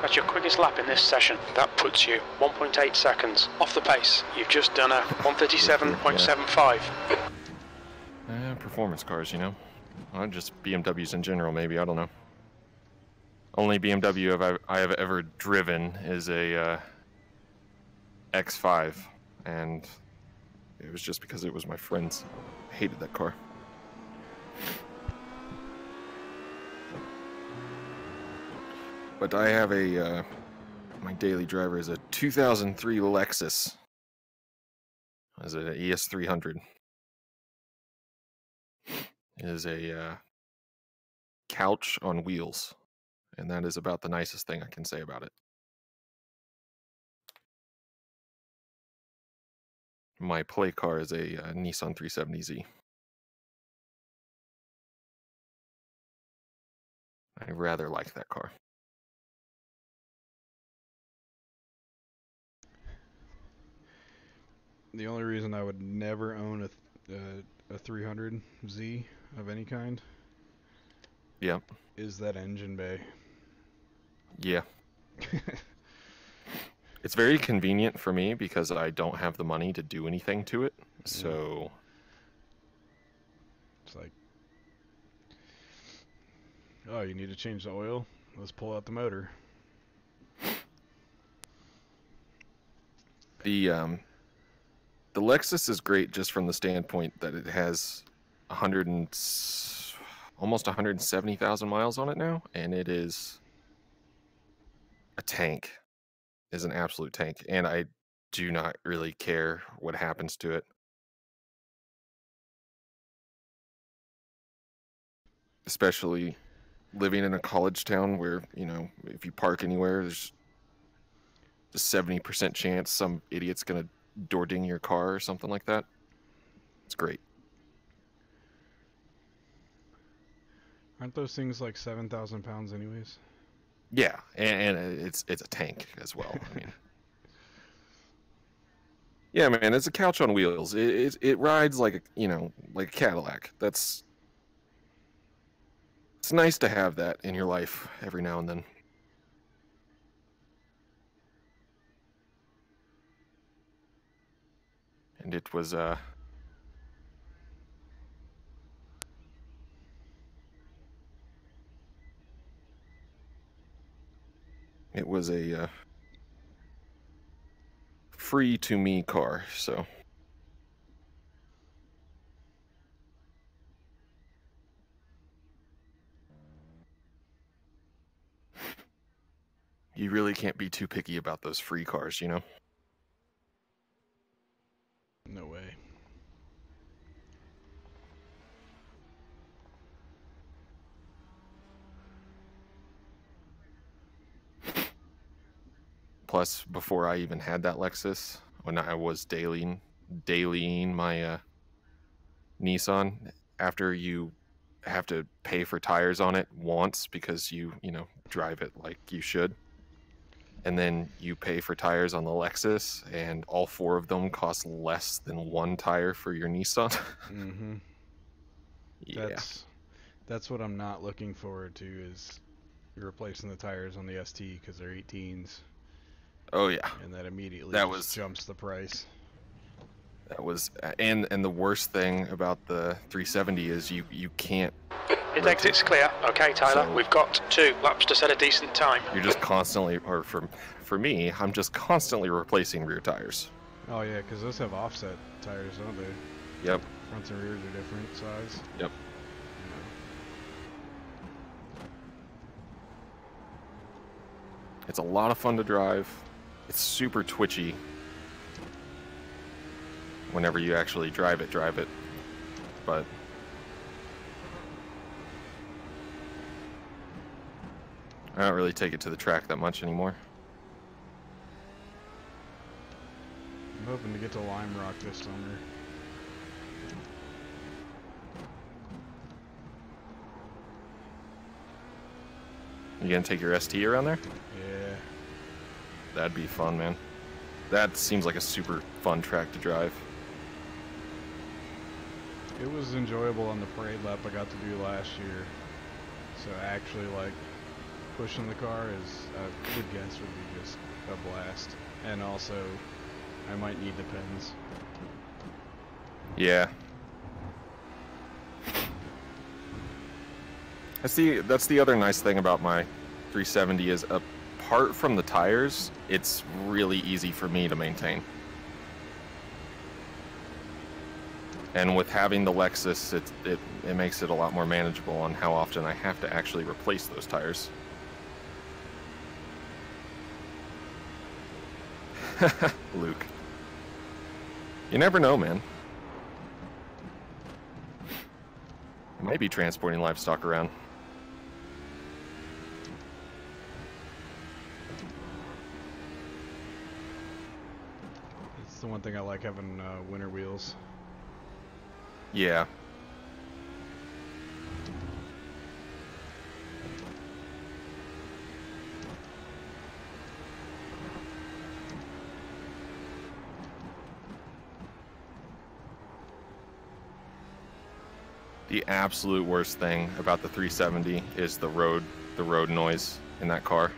That's your quickest lap in this session. That puts you 1.8 seconds off the pace. You've just done a 137.75. Performance cars, you know. Well, just BMWs in general, maybe. I don't know. Only BMW I have ever driven is a X5, and it was just because it was my friend's. I hated that car. But I have a, my daily driver is a 2003 Lexus. It's an ES300. It is a couch on wheels, and that is about the nicest thing I can say about it. My play car is a Nissan 370Z. I rather like that car. The only reason I would never own a 300Z of any kind, Yeah. is that engine bay. Yeah. It's very convenient for me because I don't have the money to do anything to it. So it's like, oh, you need to change the oil? Let's pull out the motor. The Lexus is great just from the standpoint that it has almost 170,000 miles on it now, and it is a tank. Is an absolute tank, and I do not really care what happens to it. Especially living in a college town where, you know, if you park anywhere, there's a 70% chance some idiot's gonna door ding your car or something like that. It's great. Aren't those things like 7,000 pounds anyways? Yeah, and it's a tank as well. I mean, yeah, man, it's a couch on wheels. It rides like like a Cadillac. It's nice to have that in your life every now and then. And it was a free to me car, so you really can't be too picky about those free cars, you know? No way. Plus, before I even had that Lexus, when I was dailying my Nissan, after you have to pay for tires on it once because you drive it like you should, and then you pay for tires on the Lexus, and all four of them cost less than one tire for your Nissan. Mm-hmm. Yeah. That's what I'm not looking forward to, is replacing the tires on the ST because they're 18s. Oh yeah. And that immediately jumps the price. That was, and the worst thing about the 370 is you can't. His exit's clear. Okay, Tyler, So, we've got 2 laps to set a decent time. You're just constantly, or for me, I'm just constantly replacing rear tires. Oh yeah, because those have offset tires, don't they? Yep. Fronts and rears are different size. Yep. It's a lot of fun to drive. It's super twitchy whenever you actually drive it, but I don't really take it to the track that much anymore. I'm hoping to get to Lime Rock this summer. You gonna take your ST around there? Yeah. That'd be fun, man. That seems like a super fun track to drive. It was enjoyable on the parade lap I got to do last year. So actually, like, pushing the car is, I would guess, would be just a blast. And also, I might need the pens. Yeah. That's the other nice thing about my 370 is apart from the tires, it's really easy for me to maintain. And with having the Lexus, it makes it a lot more manageable on how often I have to actually replace those tires. Luke. You never know, man. I might be transporting livestock around. It's the one thing I like, having winter wheels. Yeah. The absolute worst thing about the 370 is the road noise in that car.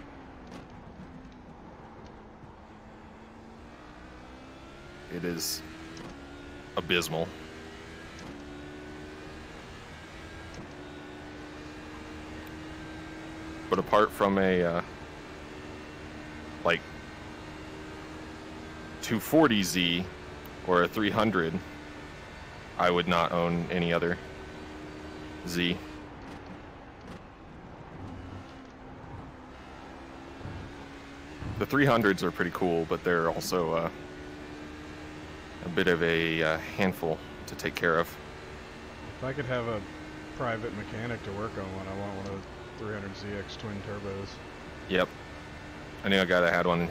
It is abysmal. But apart from a like 240Z or a 300, I would not own any other Z. The 300s are pretty cool, but they're also a bit of a handful to take care of. If I could have a private mechanic to work on one, I want one of those 300ZX twin turbos. Yep. I knew a guy that had one,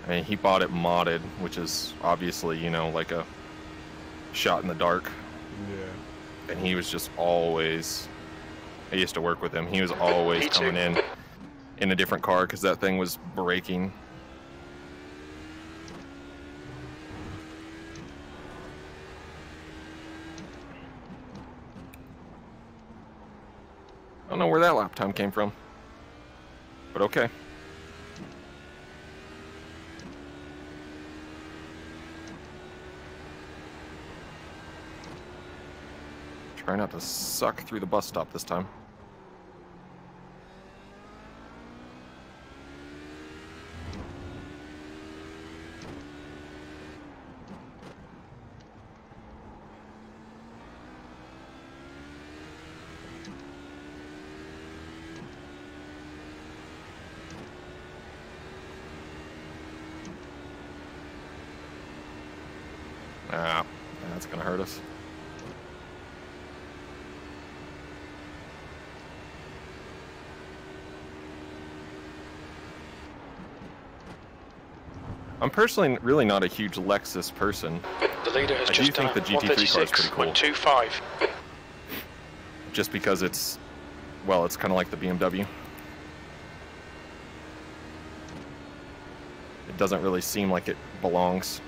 and he bought it modded, which is obviously, you know, like a shot in the dark. Yeah. And he was just always, I used to work with him, he was always coming in a different car because that thing was breaking. I don't know where that lap time came from, but okay. Try not to suck through the bus stop this time. Ah, that's gonna hurt us. I'm personally really not a huge Lexus person. The leader has I just do think the GT3 car is pretty cool. 126.25. Just because it's, well, it's kind of like the BMW. It doesn't really seem like it belongs.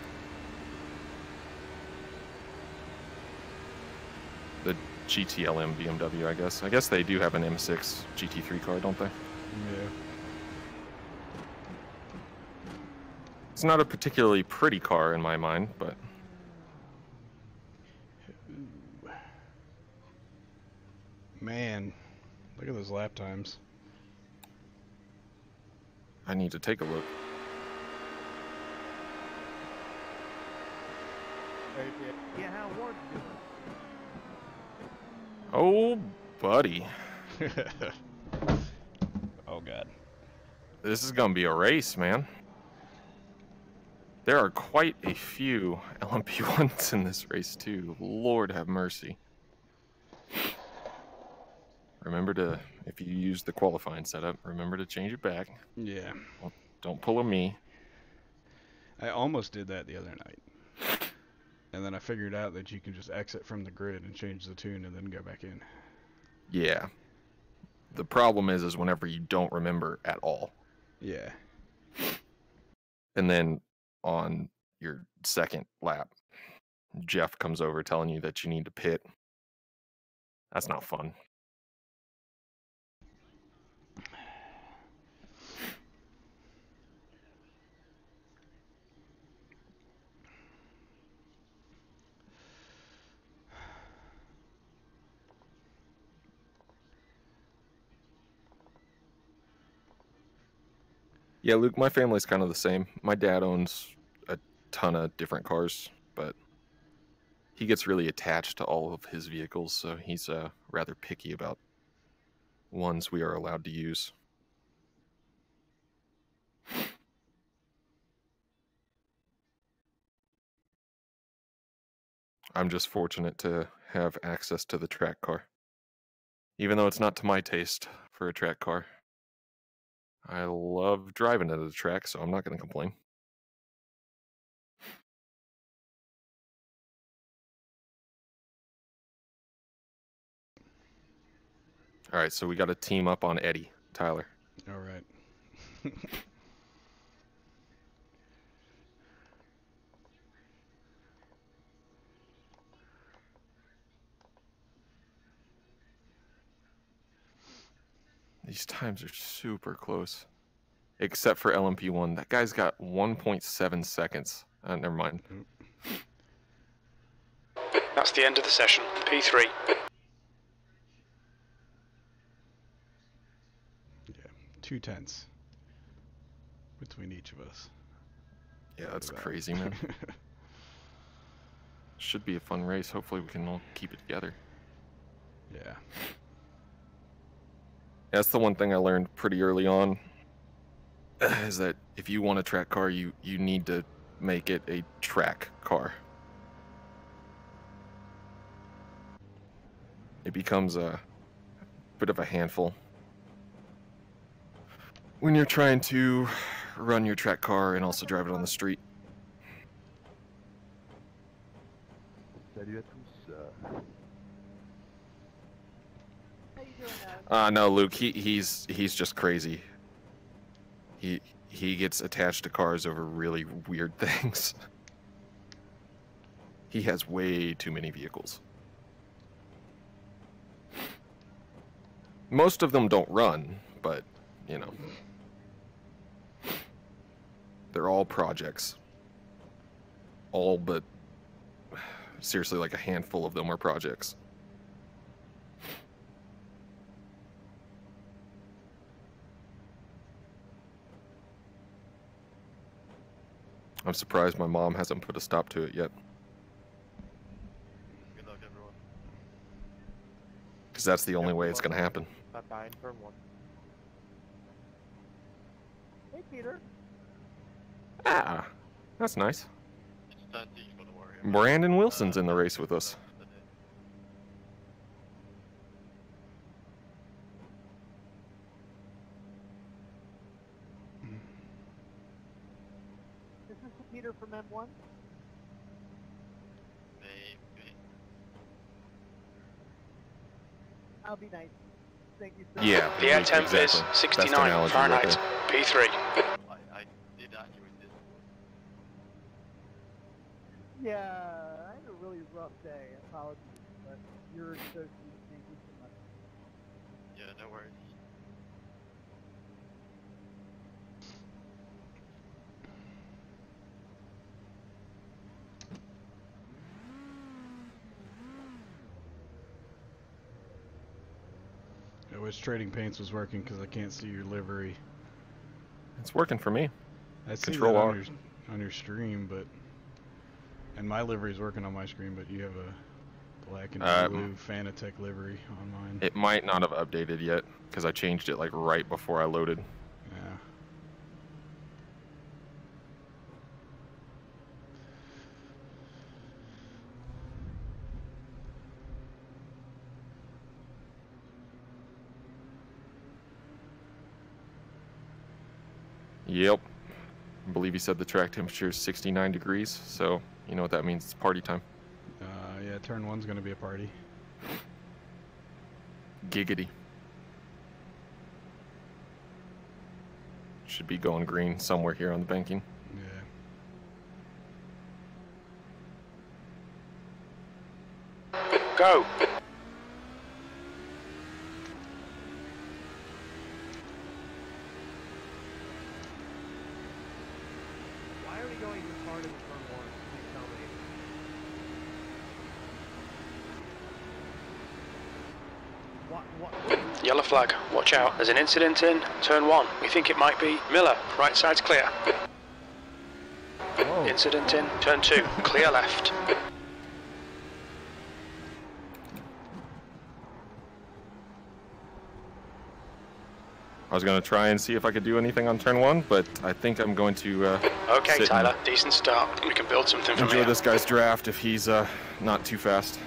The GTLM BMW, I guess. I guess they do have an M6 GT3 car, don't they? Yeah. It's not a particularly pretty car in my mind, but... Man, look at those lap times. I need to take a look. Yeah, how Ward's doing? Oh, buddy. Oh, God. This is gonna be a race, man. There are quite a few LMP1s in this race, too. Lord have mercy. Remember to, if you use the qualifying setup, remember to change it back. Yeah. Don't pull a me. I almost did that the other night. And then I figured out that you can just exit from the grid and change the tune and then go back in. Yeah. The problem is whenever you don't remember at all. Yeah. And then on your second lap, Jeff comes over telling you that you need to pit. That's not fun. Yeah, Luke, my family's kind of the same. My dad owns a ton of different cars, but he gets really attached to all of his vehicles, so he's rather picky about ones we are allowed to use. I'm just fortunate to have access to the track car. Even though it's not to my taste for a track car. I love driving it at a track, so I'm not going to complain. All right, so we got to team up on Eddie, Tyler. All right. These times are super close. Except for LMP1. That guy's got 1.7 seconds. Never mind. That's the end of the session. P3. Yeah, 2/10 between each of us. Yeah, that's crazy, man. Should be a fun race. Hopefully we can all keep it together. Yeah. That's the one thing I learned pretty early on, is that if you want a track car, you need to make it a track car. It becomes a bit of a handful when you're trying to run your track car and also drive it on the street. Salut à tous. How you doing, Adam? No, Luke, he's just crazy. He gets attached to cars over really weird things. He has way too many vehicles. Most of them don't run, but, you know. They're all projects. All but, seriously, like a handful of them are projects. I'm surprised my mom hasn't put a stop to it yet. Good luck, everyone. Because that's the only way it's going to happen. Bye-bye in turn 1. Hey, Peter. Ah, that's nice. It's time to eat for the warrior. Brandon Wilson's in the race with us. Is this the Peter from M1? Maybe. I'll be nice. Thank you so Yeah. much. The air temp is Exactly. Best 69 analogy right Fahrenheit. there. P3. I did argue with this. Yeah, I had a really rough day. Apologies, but you're so sweet. Thank you so much. Yeah, no worries. I wish trading paints was working because I can't see your livery. It's working for me. I see Control that R. on your stream, but and my livery's working on my screen, but you have a black and blue Fanatec livery on mine. It might not have updated yet because I changed it like right before I loaded. Yeah. Yep. I believe he said the track temperature is 69 degrees, so you know what that means. It's party time. Yeah, turn 1's gonna be a party. Giggity. Should be going green somewhere here on the banking. Yeah. Go. Why are we going this hard in turn 1? Please tell me. What? Yellow flag, watch out. There's an incident in turn 1. We think it might be Miller. Right side's clear. Whoa. Incident in turn 2. Clear left. I was going to try and see if I could do anything on turn 1, but I think I'm going to Okay, sit Tyler, decent start. We can build something and from enjoy here. this guy's draft if he's not too fast.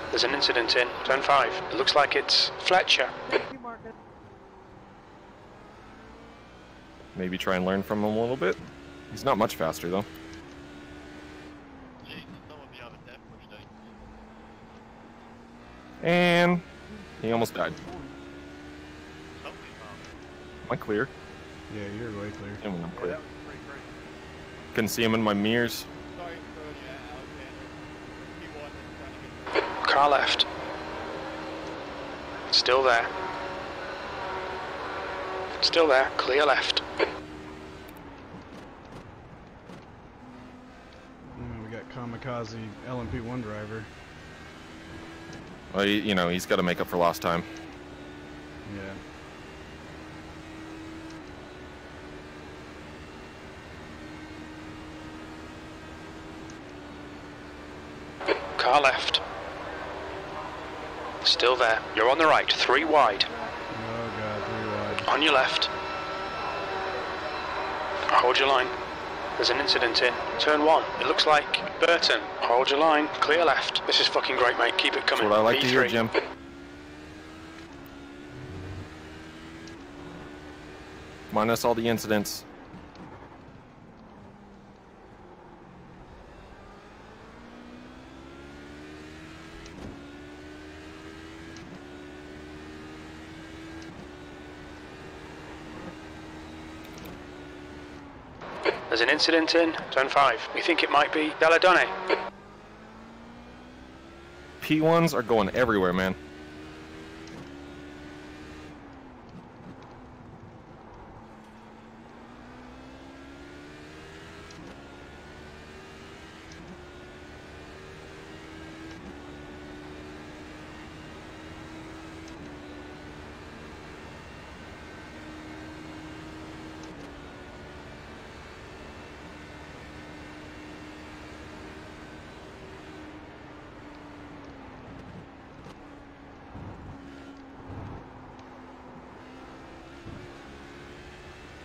There's an incident in turn 5. It looks like it's Fletcher. Thank you, Marcus. Maybe try and learn from him a little bit. He's not much faster, though. Jesus, someone be on a death push day. And he almost died. Something wrong. Am I clear? Yeah, you're way clear. Yeah, I'm Yeah, clear. that was pretty crazy. Couldn't see him in my mirrors. Sorry for Alexander. He won trying to get Car left. Still there. Still there. Clear left. We got kamikaze LMP1 driver. Well, he's got to make up for lost time. Yeah. Car left. Still there. You're on the right. 3 wide. Oh god, 3 wide. On your left. Hold your line. There's an incident in turn 1. It looks like Burton. Hold your line. Clear left. This is fucking great, mate. Keep it That's coming. what I like to hear, B3. Jim. Minus all the incidents. There's an incident in turn 5. We think it might be Deladone. P1s are going everywhere, man.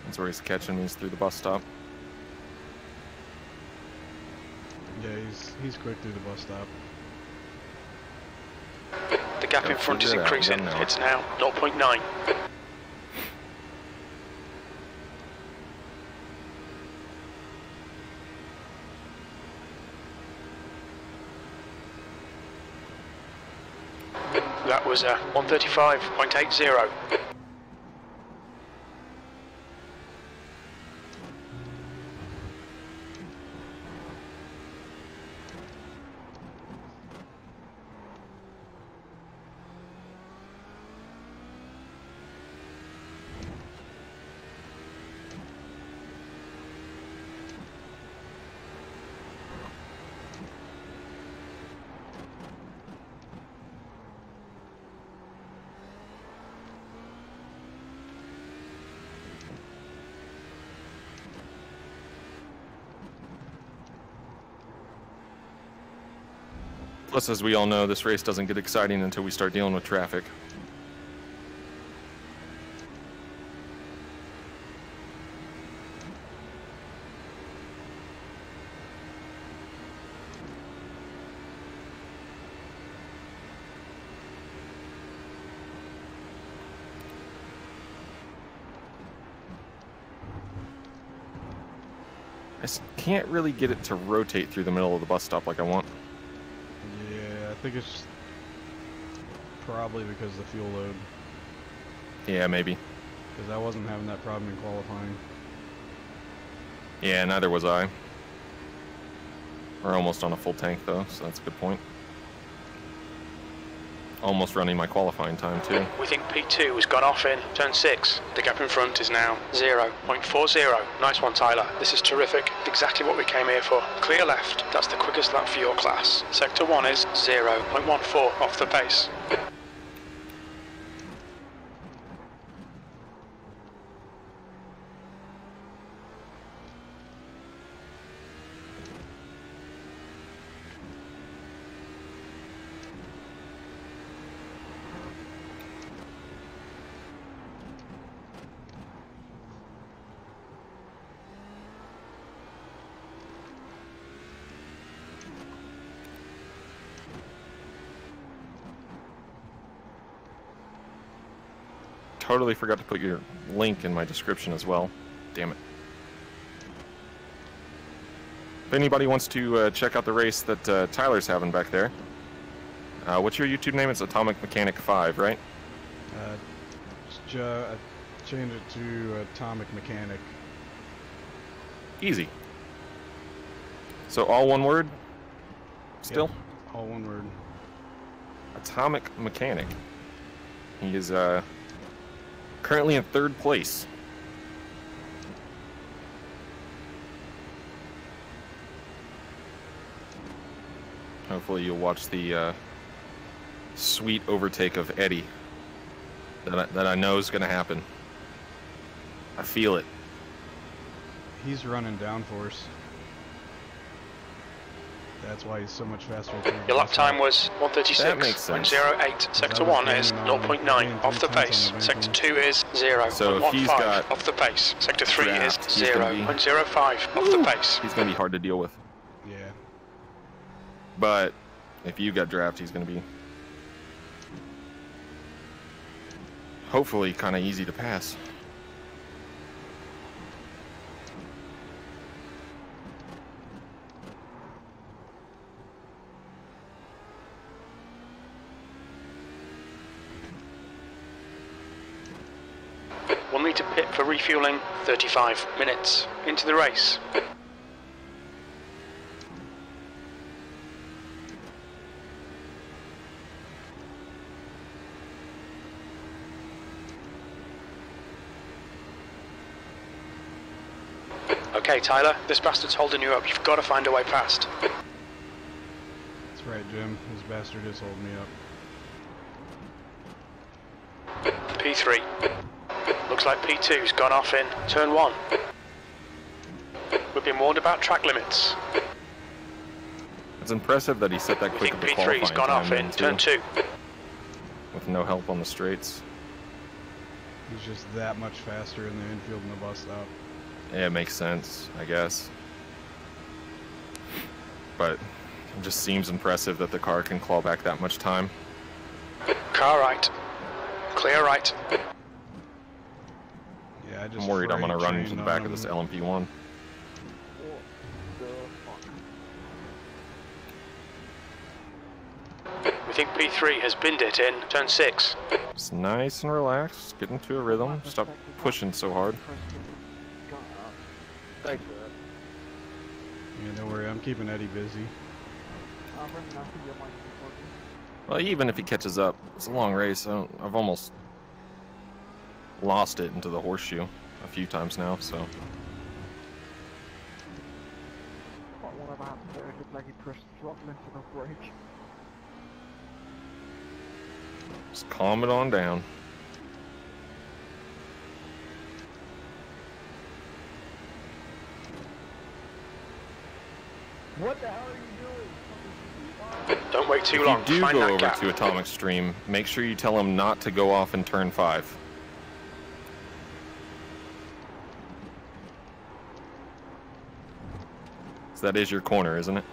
That's where he's catching me, is through the bus stop. Yeah, he's quick through the bus stop. The gap in front is increasing. It's now 0.9. That was 135.80. Plus, as we all know, this race doesn't get exciting until we start dealing with traffic. I can't really get it to rotate through the middle of the bus stop like I want. Yeah, I think it's probably because of the fuel load. Yeah, maybe. Because I wasn't having that problem in qualifying. Yeah, neither was I. We're almost on a full tank though, so that's a good point. Almost running my qualifying time too. We think P2 has gone off in turn 6. The gap in front is now 0.40. Nice one, Tyler. This is terrific. Exactly what we came here for. Clear left. That's the quickest lap for your class. Sector 1 is 0.14 off the pace. totally forgot to put your link in my description as well. Damn it. If anybody wants to check out the race that Tyler's having back there, what's your YouTube name? It's Atomic Mechanic 5, right? I changed it to Atomic Mechanic. Easy. So all one word? Still? Yep, all one word. Atomic Mechanic. He is currently in 3rd place. Hopefully you'll watch the sweet overtake of Eddie that I know is going to happen. I feel it. He's running downforce. That's why he's so much faster. Your lap time was That makes sense. 136.08. Sector 1 is 0.9 off the pace. Sector 2 is 0.15 So if he's got off the pace. Sector 3 is draft, he's gonna be- 0.05 off the pace. he's going to be hard to deal with. Yeah. But if you got draft, he's going to be hopefully kind of easy to pass. We'll need to pit for refueling 35 minutes into the race. Okay, Tyler, this bastard's holding you up. You've got to find a way past. That's right, Jim. This bastard is holding me up. P3. Looks like P2's gone off in turn 1. We've been warned about track limits. It's impressive that he set that We quick think of a P3's qualifying gone time off in then, turn too, 2. with no help on the straights. He's just that much faster in the infield and the bus stop. Yeah, it makes sense, I guess. But it just seems impressive that the car can claw back that much time. Car right. Clear right. Yeah, I just I'm worried I'm going to freight run into the trained back on of this him. LMP1. We think P3 has binned it in turn 6. It's nice and relaxed, get into a rhythm, stop pushing so hard. Thanks, Yeah, don't worry, I'm keeping Eddie busy. Well, even if he catches up, it's a long race. I've almost lost it into the horseshoe a few times now, so. Just calm it on down. What the hell are you doing? Don't wait too If long. you do Find go that over gap. to Atomic Stream, make sure you tell him not to go off in turn 5. So that is your corner, isn't it?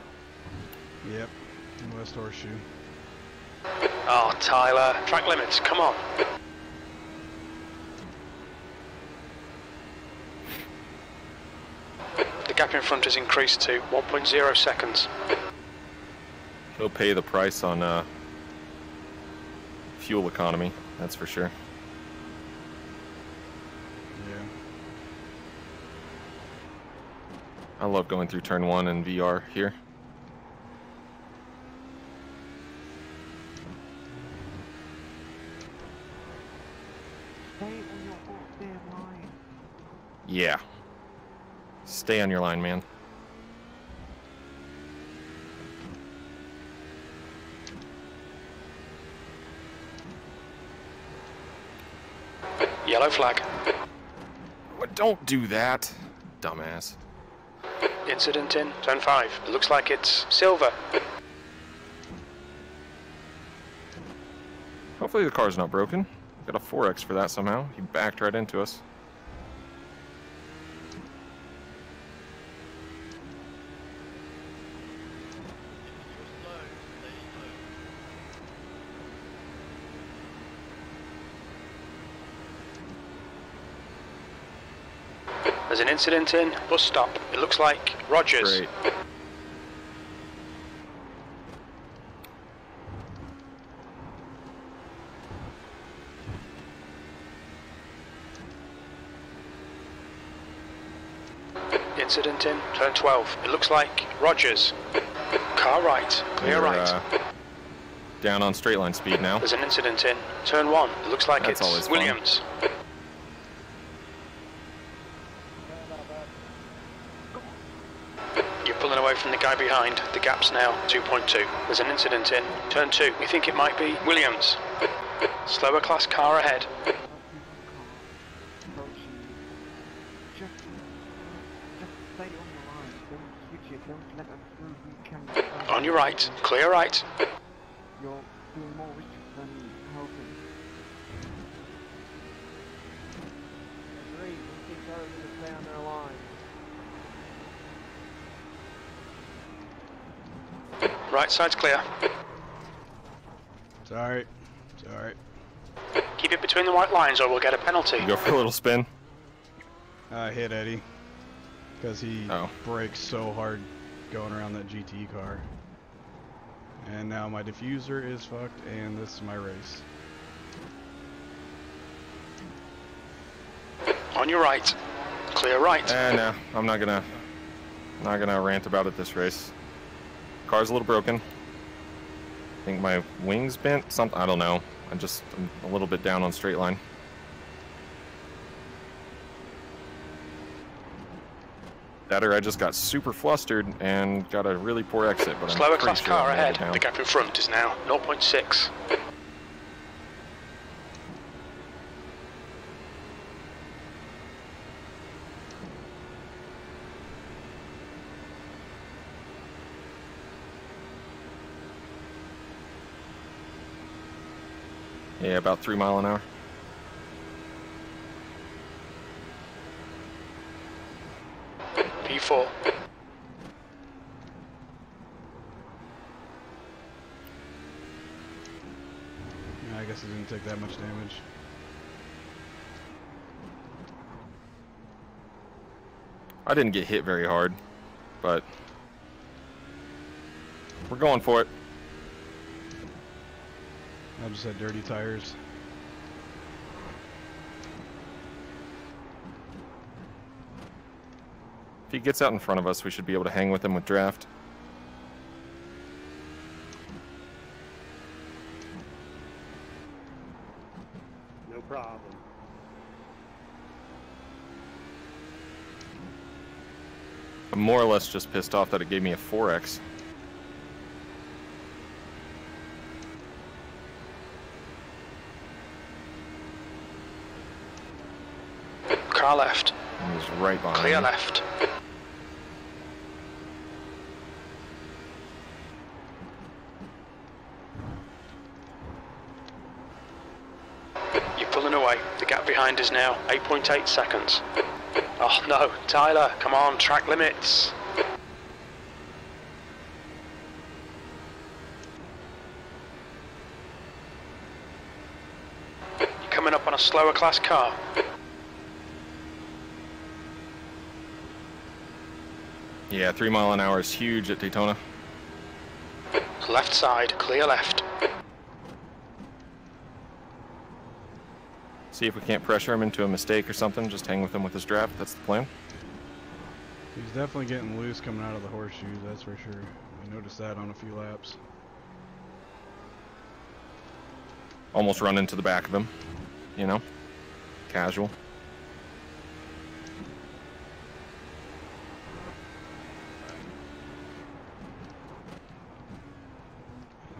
Yep, West Horseshoe. Oh, Tyler. Track limits, come on. The gap in front has increased to 1.0 seconds. He'll pay the price on fuel economy, that's for sure. Yeah. I love going through turn 1 in VR here. Stay on your goddamn line. Yeah. Stay on your line, man. Yellow flag. What? Don't do that, dumbass. Incident in turn 5. It looks like it's silver. Hopefully the car's not broken. Got a 4X for that somehow. He backed right into us. There's an incident in bus stop. It looks like Rogers. Great. Incident in turn 12. It looks like Rogers. Car right. Clear We're, right. Down on straight line speed now. There's an incident in turn 1. It looks like That's always it's fun. Williams. You're pulling away from the guy behind. The gap's now 2.2. There's an incident in turn 2. We think it might be Williams. Slower class car ahead. On your right. Clear right. You're doing more research than helping. Agreed. We think they're going to stay on their line. Right side's clear. Sorry. Sorry. Keep it between the white lines or we'll get a penalty. Go for a little spin. I hit Eddie. Because he brakes so hard going around that GT car. And now my diffuser is fucked and this is my race. On your right. Clear right. No, I'm not gonna rant about it this race. Car's a little broken. I think my wing's bent. Something, I don't know. I'm a little bit down on straight line. That or I just got super flustered and got a really poor exit. But Slower I'm class pretty sure car I nailed ahead. it down. The gap in front is now 0.6. Yeah, about 3 miles an hour. P4. Yeah, I guess it didn't take that much damage. I didn't get hit very hard, but we're going for it. I just had dirty tires. If he gets out in front of us, we should be able to hang with him with draft. No problem. I'm more or less just pissed off that it gave me a 4X. Car left. He was right behind Clear me. left. You're pulling away. The gap behind is now 8.8 seconds. Oh no, Tyler, come on, track limits. You're coming up on a slower class car. Yeah, 3 mile an hour is huge at Daytona. Left side, clear left. See if we can't pressure him into a mistake or something. Just hang with him with his draft. That's the plan. He's definitely getting loose coming out of the horseshoes, that's for sure. I noticed that on a few laps. Almost run into the back of him. You know? Casual.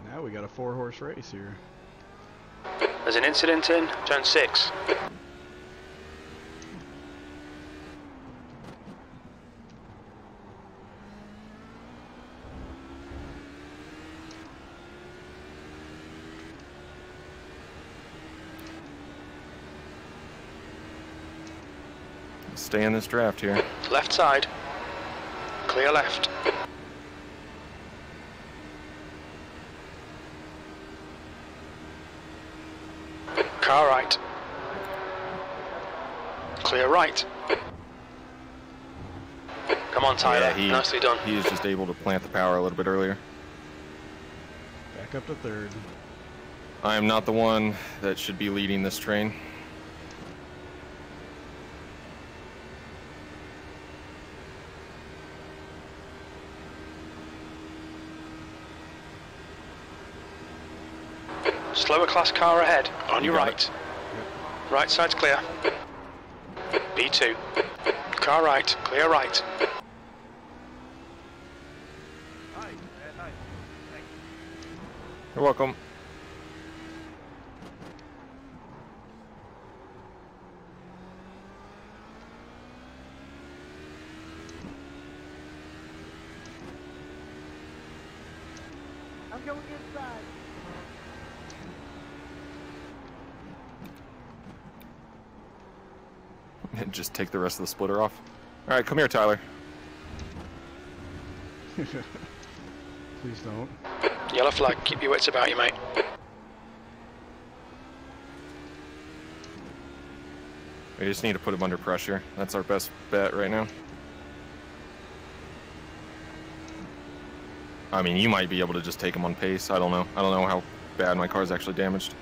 Now we got a 4-horse race here. There's an incident in turn 6. Stay in this draft here. Left side, clear left. Car right. Clear right. Come on, Tyler. Yeah, Nicely done. He is just able to plant the power a little bit earlier. Back up to third. I am not the one that should be leading this train. Slower class car ahead, on your right. it. Right side's clear. B2. Car right, clear right. Nice, man, nice. Thank you. You're welcome. I'm going inside. And just take the rest of the splitter off. All right, come here, Tyler. Please don't. Yellow flag, keep your wits about you, mate. We just need to put him under pressure. That's our best bet right now. I mean, you might be able to just take him on pace. I don't know. I don't know how bad my car's actually damaged.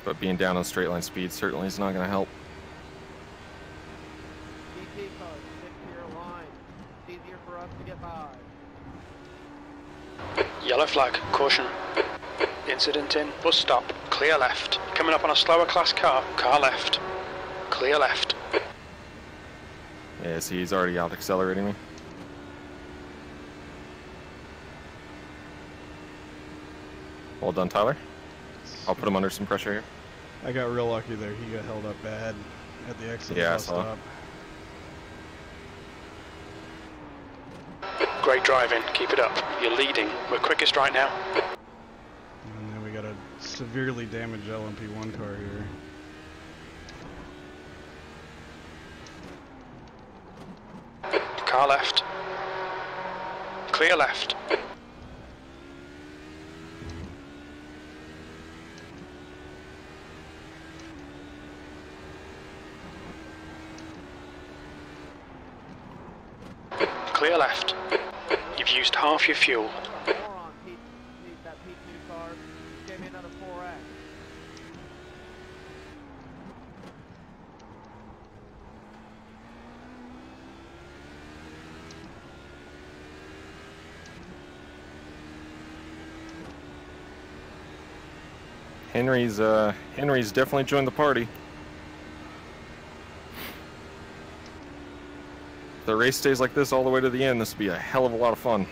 But being down on straight line speed certainly is not going to help. GT cars, stick to your line. It's easier for us to get by. Yellow flag, caution. Incident in, bus stop, clear left. Coming up on a slower class car, car left. Clear left. Yeah, see, he's already out accelerating me. Well done, Tyler. I'll put him under some pressure here. I got real lucky there. He got held up bad at the exit Yeah, I bus saw. stop. Great driving, keep it up. You're leading. We're quickest right now. And then we got a severely damaged LMP1 car here. Car left. Clear left. Clear left. You've used half your fuel. Moron, that P2 car. Gave me another 4X. Henry's definitely joined the party. If the race stays like this all the way to the end, this will be a hell of a lot of fun.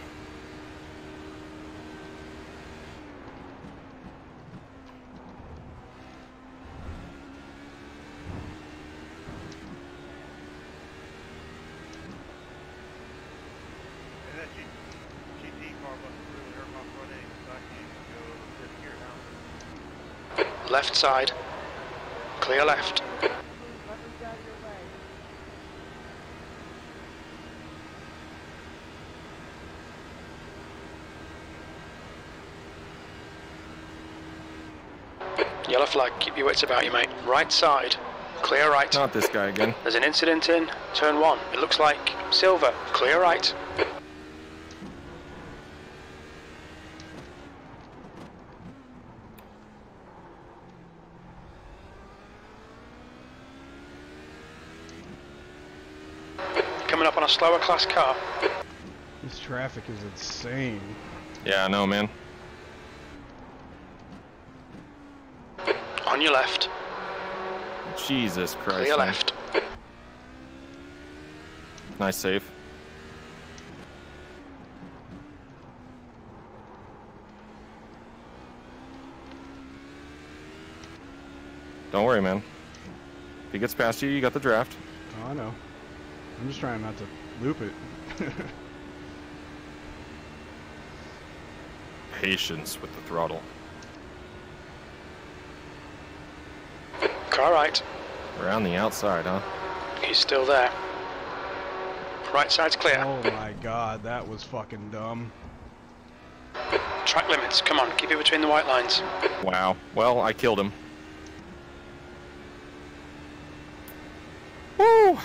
And that GT car must have really hurt my front end, so I can't even go to fifth gear now. Left side. Clear left. Let me get out of your way. Yellow flag, keep your wits about you, mate. Right side. Clear right. Not this guy again. There's an incident in turn 1. It looks like silver. Clear right. Coming up on a slower class car. This traffic is insane. Yeah, I know, man. On your left. Jesus Christ. Clear man. left. Nice save. Don't worry, man. If he gets past you, you got the draft. Oh, I know. I'm just trying not to loop it. Patience with the throttle. Car right. Around the outside, huh? He's still there. Right side's clear. Oh my god, that was fucking dumb. Track limits. Come on, keep it between the white lines. Wow. Well, I killed him. Woo!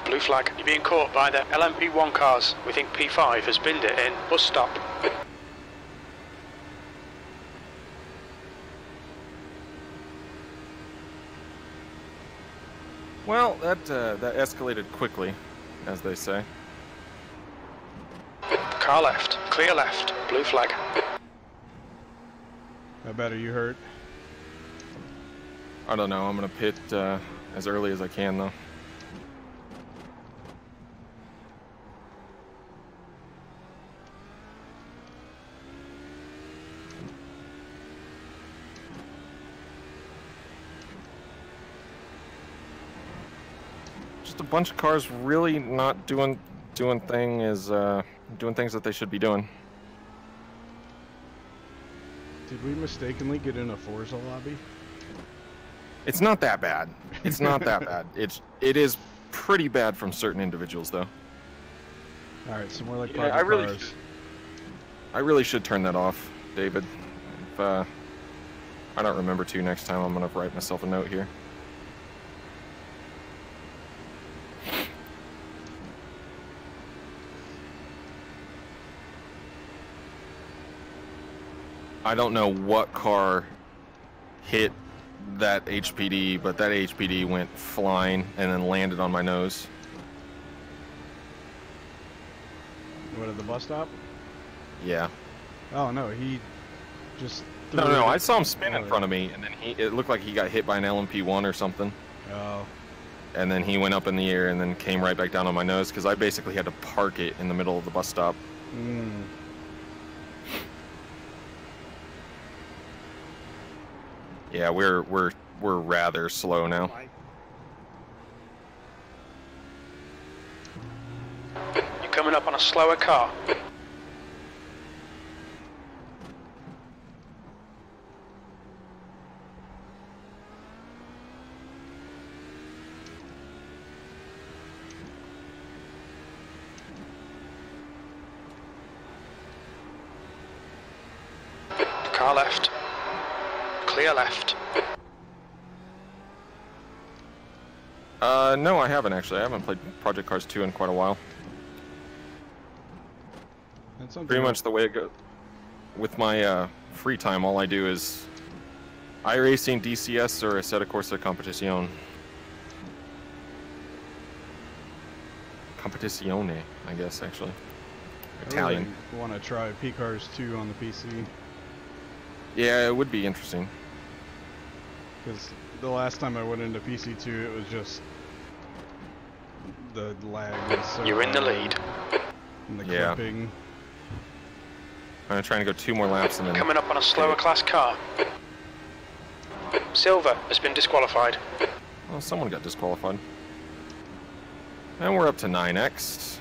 Blue blue flag. You're being caught by the LMP1 cars. We think P5 has binned it in bus stop. Well, that escalated quickly, as they say. Car left, clear left, blue flag. How bad are you hurt? I don't know, I'm gonna pit as early as I can though. Just a bunch of cars really not doing things that they should be doing. Did we mistakenly get in a Forza lobby? It's not that bad. It's not that bad. It is pretty bad from certain individuals though. All right, so more like Yeah, cars. I really should turn that off, David. If I don't remember to next time, I'm gonna write myself a note here. I don't know what car hit that HPD, but that HPD went flying and then landed on my nose. What, at the bus stop? Yeah. Oh no, he just threw No, it I saw him spin in forward. front of me, and then it looked like he got hit by an LMP1 or something. Oh. And then he went up in the air and then came right back down on my nose because I basically had to park it in the middle of the bus stop. Mm. Yeah, we're rather slow now. You're coming up on a slower car. Car left. Clear left. No, I haven't actually. I haven't played Project Cars 2 in quite a while. That's something Pretty much the way it goes. With my free time, all I do is iRacing, DCS, or Assetto Corsa Competizione. Competizione, I guess, actually. Italian. I want to try P-Cars 2 on the PC. Yeah, it would be interesting. Because the last time I went into PC2, it was just the lag was so You're in the bad, lead. and the Yeah. clipping. I'm gonna try and go 2 more laps and then. Coming up on a slower class car. Silver has been disqualified. Well, someone got disqualified. And we're up to 9x.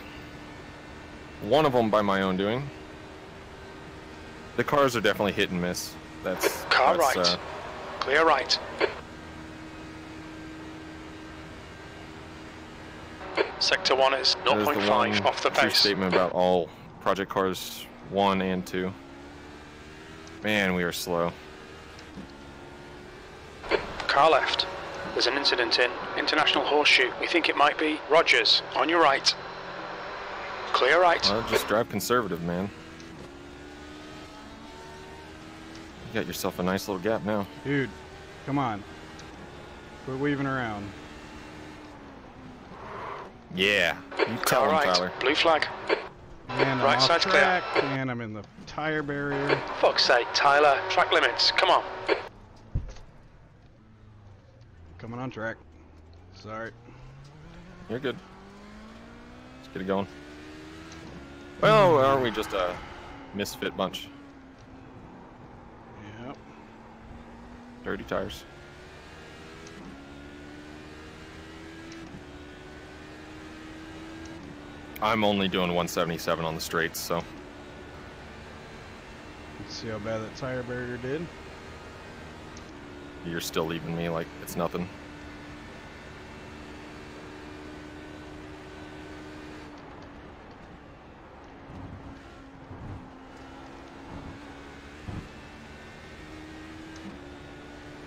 One of them by my own doing. The cars are definitely hit and miss. Car right. Clear right. Sector 1 is that is the 0.5 one off the true pace. statement about all Project Cars 1 and 2. Man, we are slow. Car left. There's an incident in International Horseshoe. We think it might be Rogers. On your right. Clear right. Well, just drive conservative, man. You got yourself a nice little gap now. Dude, come on. Quit weaving around. Yeah. You tell Car him, right. Tyler. Blue flag. And Right I'm off side's clear. track, and I'm in the tire barrier. Fuck's sake, Tyler. Track limits. Come on. Coming on track. Sorry. You're good. Let's get it going. Well, aren't we just a misfit bunch? Yep. Dirty tires. I'm only doing 177 on the straights, so. Let's see how bad that tire barrier did. You're still leaving me like it's nothing.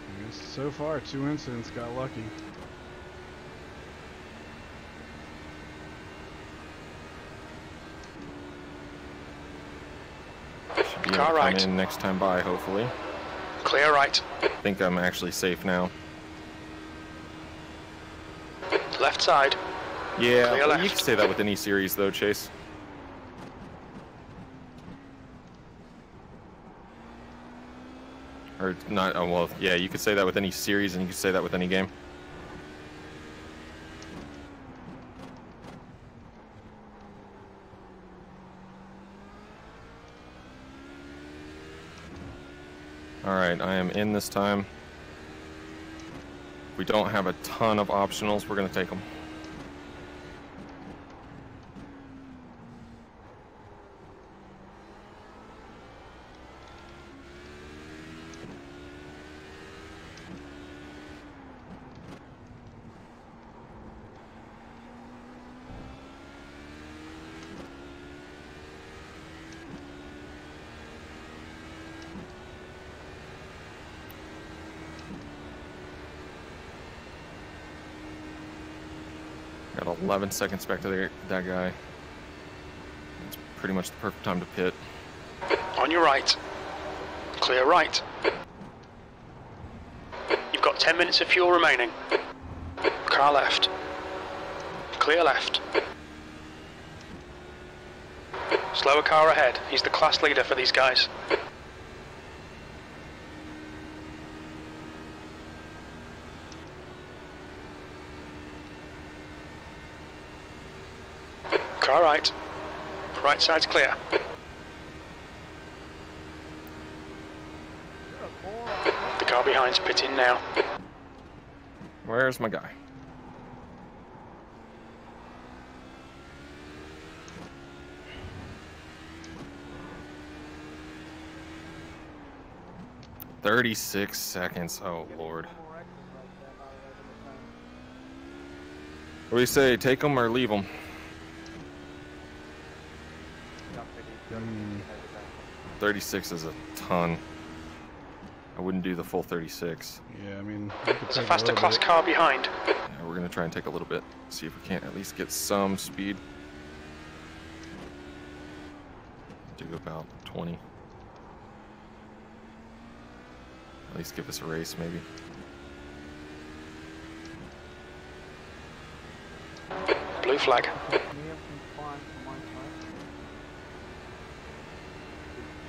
I guess so far, 2 incidents, got lucky. be able Car to come right. in next time by, hopefully. Clear right. I think I'm actually safe now. Left side. Yeah, Clear well, left. you can say that with any series, though, Chase. Or not, oh, well, yeah, you could say that with any series, and you could say that with any game. Alright, I am in this time. We don't have a ton of optionals, we're going to take them. Got 11 seconds back to that guy. It's pretty much the perfect time to pit. On your right. Clear right. You've got 10 minutes of fuel remaining. Car left. Clear left. Slower car ahead. He's the class leader for these guys. Car right. Right side's clear. The car behind's pitting now. Where's my guy? $36 seconds. Oh, Lord. What do you say? Take them or leave them? 36 is a ton. I wouldn't do the full 36. Yeah, I mean, There's a faster class car behind. Yeah, we're going to try and take a little bit. See if we can't at least get some speed. Do about 20. At least give us a race, maybe. Blue flag.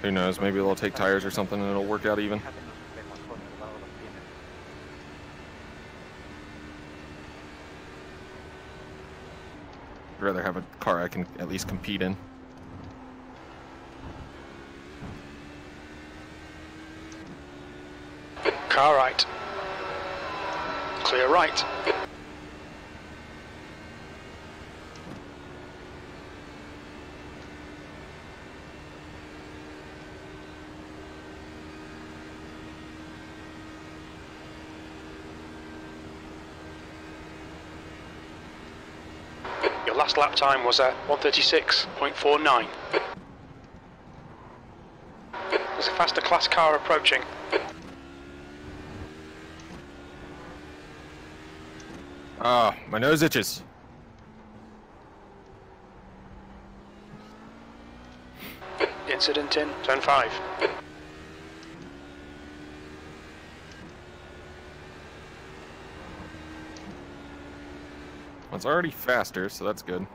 Who knows? Maybe they'll take tires or something and it'll work out even. I'd rather have a car I can at least compete in. Car right. Clear right. Your last lap time was at 1:36.49. There's a faster class car approaching. Ah, my nose itches. Incident in Zone 5. Well, it's already faster, so that's good.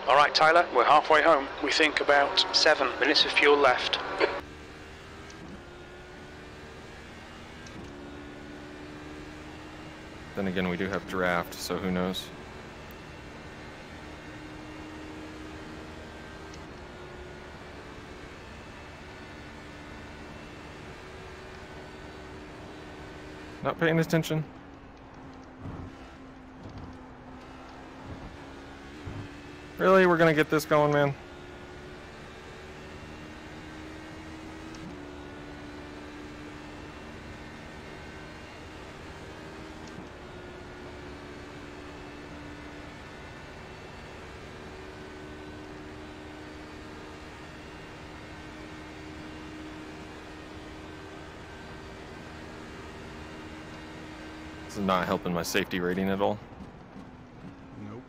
Alright Tyler, we're halfway home. We think about 7 minutes of fuel left. Then again, we do have draft, so who knows? Not paying attention? Really? We're gonna get this going, man? This is not helping my safety rating at all. Nope.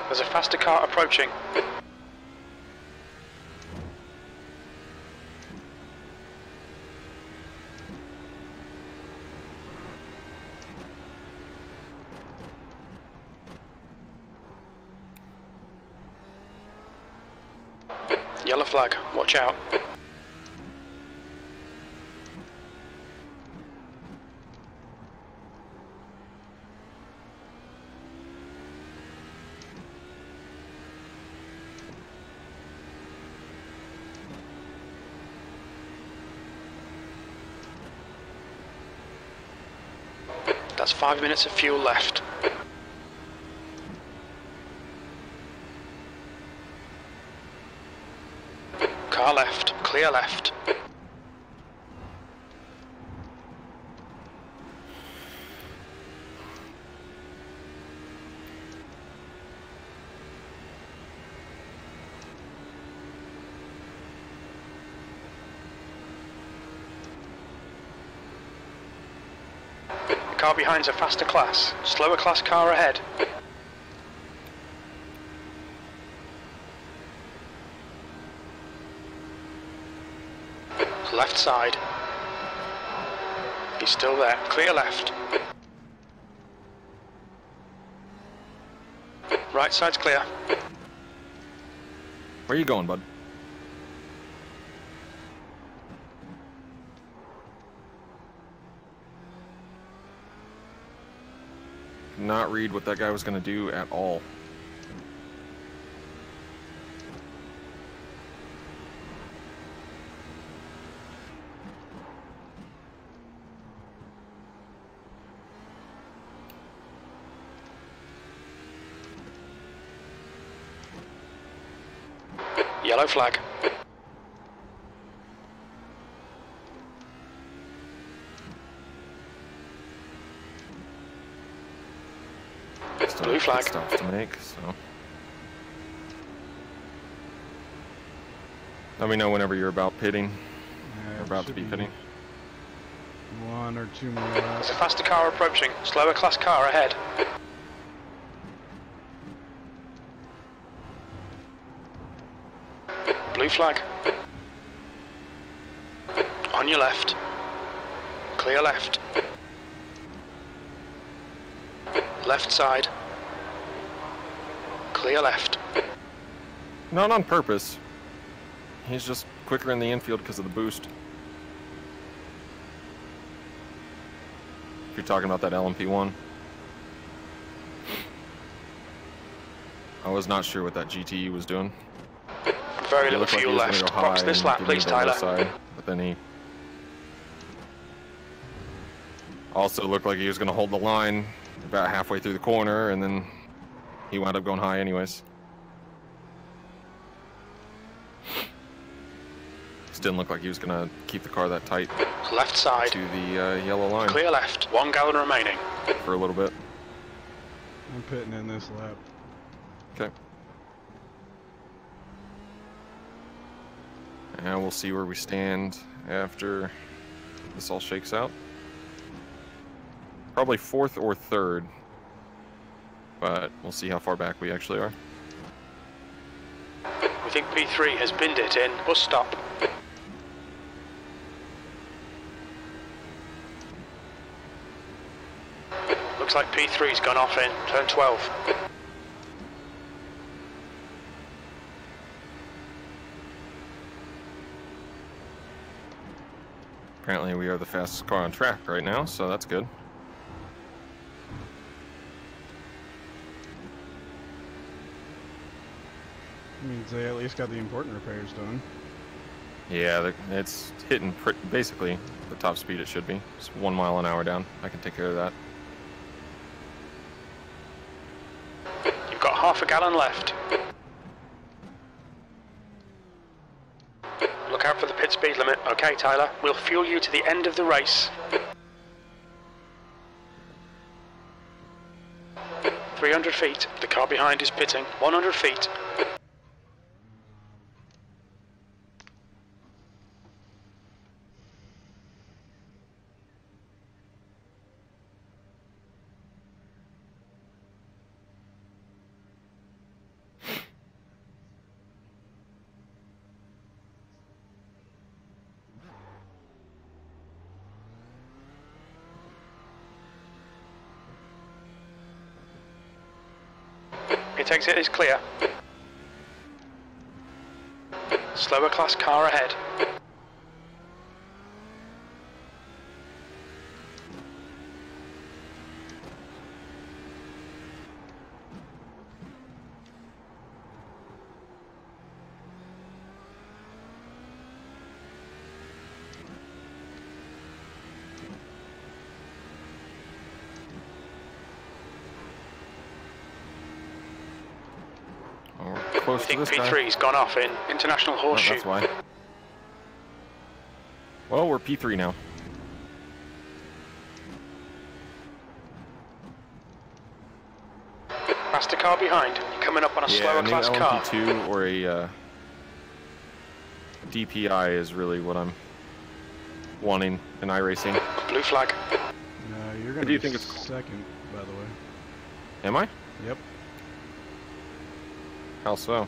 There's a faster car approaching. Yellow flag, watch out. That's 5 minutes of fuel left. Car left, clear left. Car behind's a faster class. Slower class car ahead. Left side. He's still there. Clear left. Right side's clear. Where are you going, bud? Not read what that guy was going to do at all. Yellow flag. Blue flag. Stops to make, so. Let me know whenever you're about pitting. Yeah, Or about to be pitting. 1 or 2 more There's laps. a faster car approaching. Slower class car ahead. Blue flag. On your left. Clear left. Left side. Clear left. Not on purpose. He's just quicker in the infield because of the boost. If you're talking about that LMP1. I was not sure what that GTE was doing. Very It little looked like he fuel was gonna left. go Box high this and lap, give me please, the low Tyler. side, but then he also looked like he was going to hold the line about halfway through the corner, and then he wound up going high anyways. Just didn't look like he was going to keep the car that tight Left side. to the yellow line Clear left. 1 gallon remaining. for a little bit. I'm pitting in this lap. Okay. And we'll see where we stand after this all shakes out. Probably 4th or 3rd, but we'll see how far back we actually are. We think P3 has binned it in. Bus stop. Looks like P3's gone off in turn 12. Apparently we are the fastest car on track right now, so that's good. Means they at least got the important repairs done. Yeah, it's hitting basically the top speed it should be. Just 1 mile an hour down. I can take care of that. You've got half a gallon left. Look out for the pit speed limit. Okay, Tyler. We'll fuel you to the end of the race. 300 feet. The car behind is pitting. 100 feet. Its exit is clear. Slower class car ahead. Close I think to this guy. P3's gone off in International Oh, Horseshoe. that's why. Well, we're P3 now. Past the car behind. You're coming up on a slower a new class car. LMP2 or a DPI is really what I'm wanting in iRacing. Blue flag. No, you're do gonna you be think it's second, by the way. Am I? Yep, How so?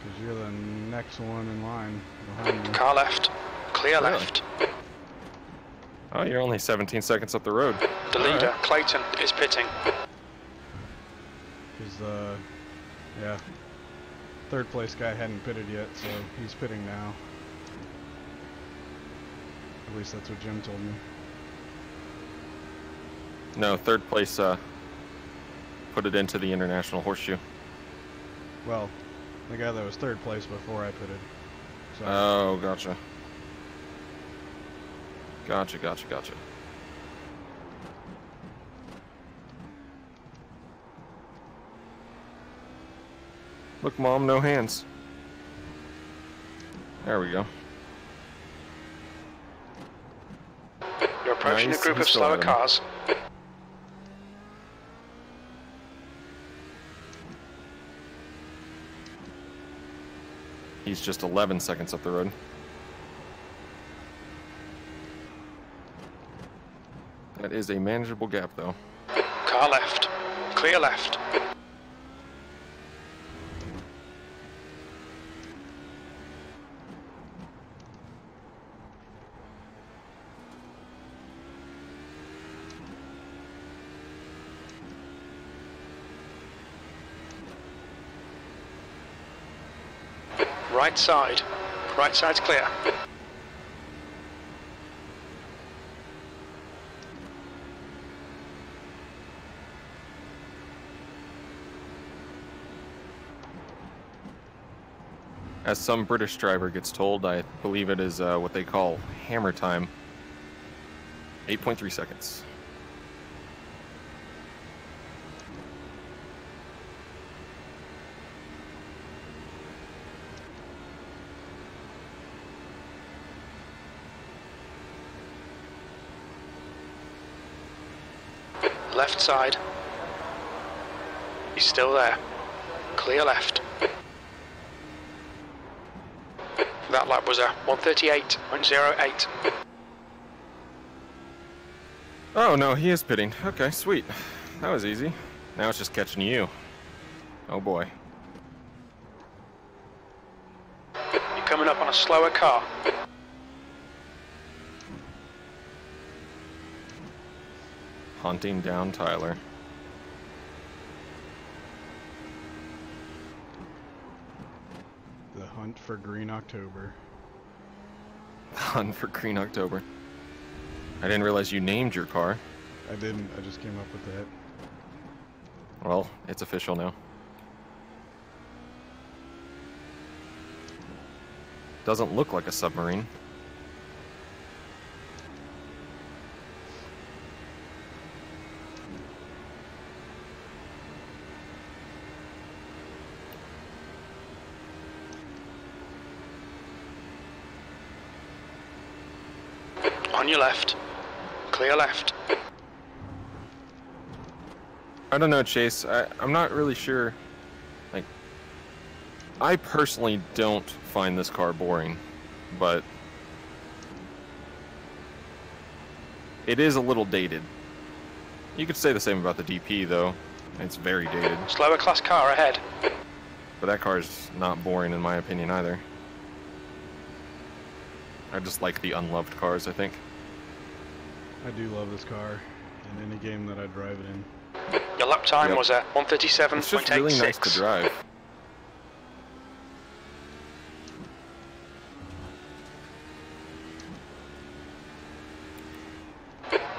because you're the next one in line behind me. Car left. Clear Really? left. Oh, you're only 17 seconds up the road. The All leader, right. Clayton, is pitting. Because, yeah, third place guy hadn't pitted yet, so he's pitting now. At least that's what Jim told me. No, third place put it into the International Horseshoe. Well, the guy that was third place before I pitted. So, Oh, gotcha. Gotcha. Look, Mom, no hands. There we go. You're approaching Nice, a group he's of still slower at him. cars. He's just 11 seconds up the road. That is a manageable gap, though. Car left. Clear left. Right side. Right side's clear. As some British driver gets told, I believe it is what they call hammer time. 8.3 seconds. Left side. He's still there. Clear left. That lap was a 138.08. Oh, no, he is pitting. Okay, sweet. That was easy. Now it's just catching you. Oh, boy. You're coming up on a slower car. Hunting down Tyler. the hunt for Green October. Hunt for Green October. I didn't realize you named your car. I didn't, I just came up with that. Well, it's official now. Doesn't look like a submarine. On your left. Clear left. I don't know, Chase. I'm not really sure. Like, I personally don't find this car boring, but it is a little dated. You could say the same about the DP, though. It's very dated. Slower class car ahead. But that car's not boring, in my opinion, either. I just like the unloved cars, I think. I do love this car in any game that I drive it in. Your lap time was a 1:37.86. It's just really nice to drive.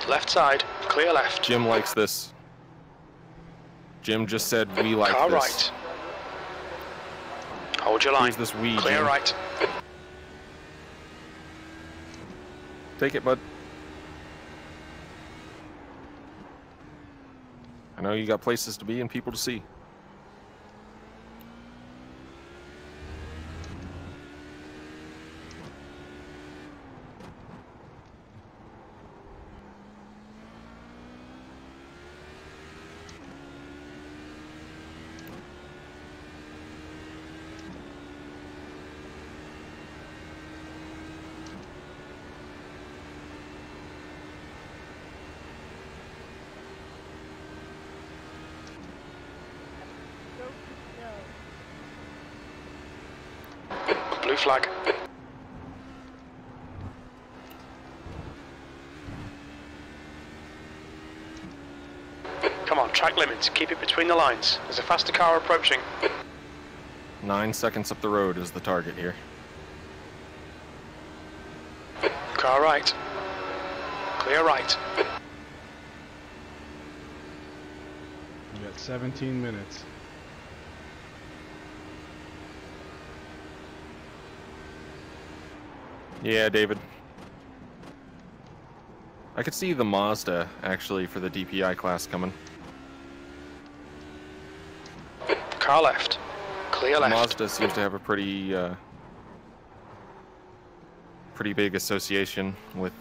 Left side, clear left. Jim likes this. Jim just said we like Car this. right. Hold your line. Here's this we, Clear Jim. right. Take it, bud. I know you got places to be and people to see. Blue flag. Come on, track limits. Keep it between the lines. There's a faster car approaching. 9 seconds up the road is the target here. Car right. Clear right. You got 17 minutes. Yeah, David. I could see the Mazda, actually, for the DPI class coming. Car left. Clear left. Mazda seems to have a pretty big association with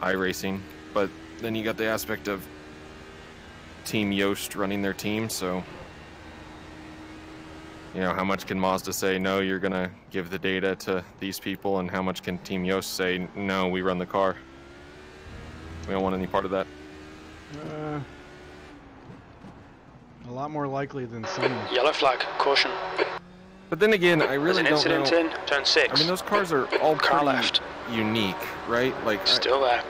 iRacing, but then you got the aspect of Team Yost running their team, so you know, how much can Mazda say, no, you're gonna give the data to these people, and how much can Team Yost say, no, we run the car? We don't want any part of that. A lot more likely than some. Yellow flag. Caution. But then again, I really There's an don't incident know. in turn 6. I mean, those cars are all Car pretty left. unique, right? Like, Still there.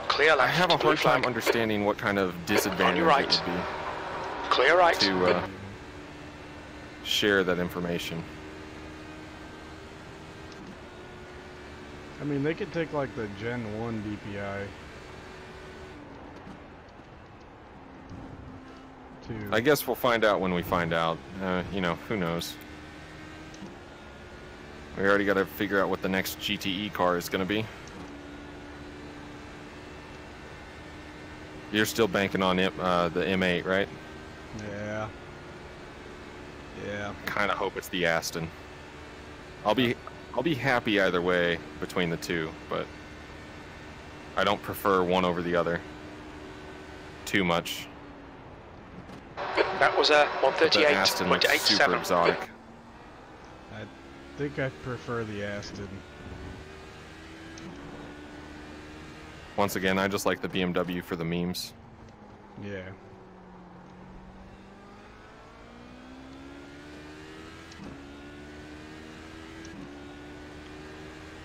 Clear left. I have a Blue hard time flag. understanding what kind of disadvantage right. it would be Clear right. to share that information. I mean, they could take like the Gen 1 DPI to... I guess we'll find out when we find out. You know, who knows? We already got to figure out what the next GTE car is going to be. You're still banking on it, the M8, right? Yeah. Yeah. Kind of hope it's the Aston. I'll be happy either way between the two, but I don't prefer one over the other too much. That was a The Aston looks super 138.87. exotic. I think I prefer the Aston. Once again, I just like the BMW for the memes. Yeah.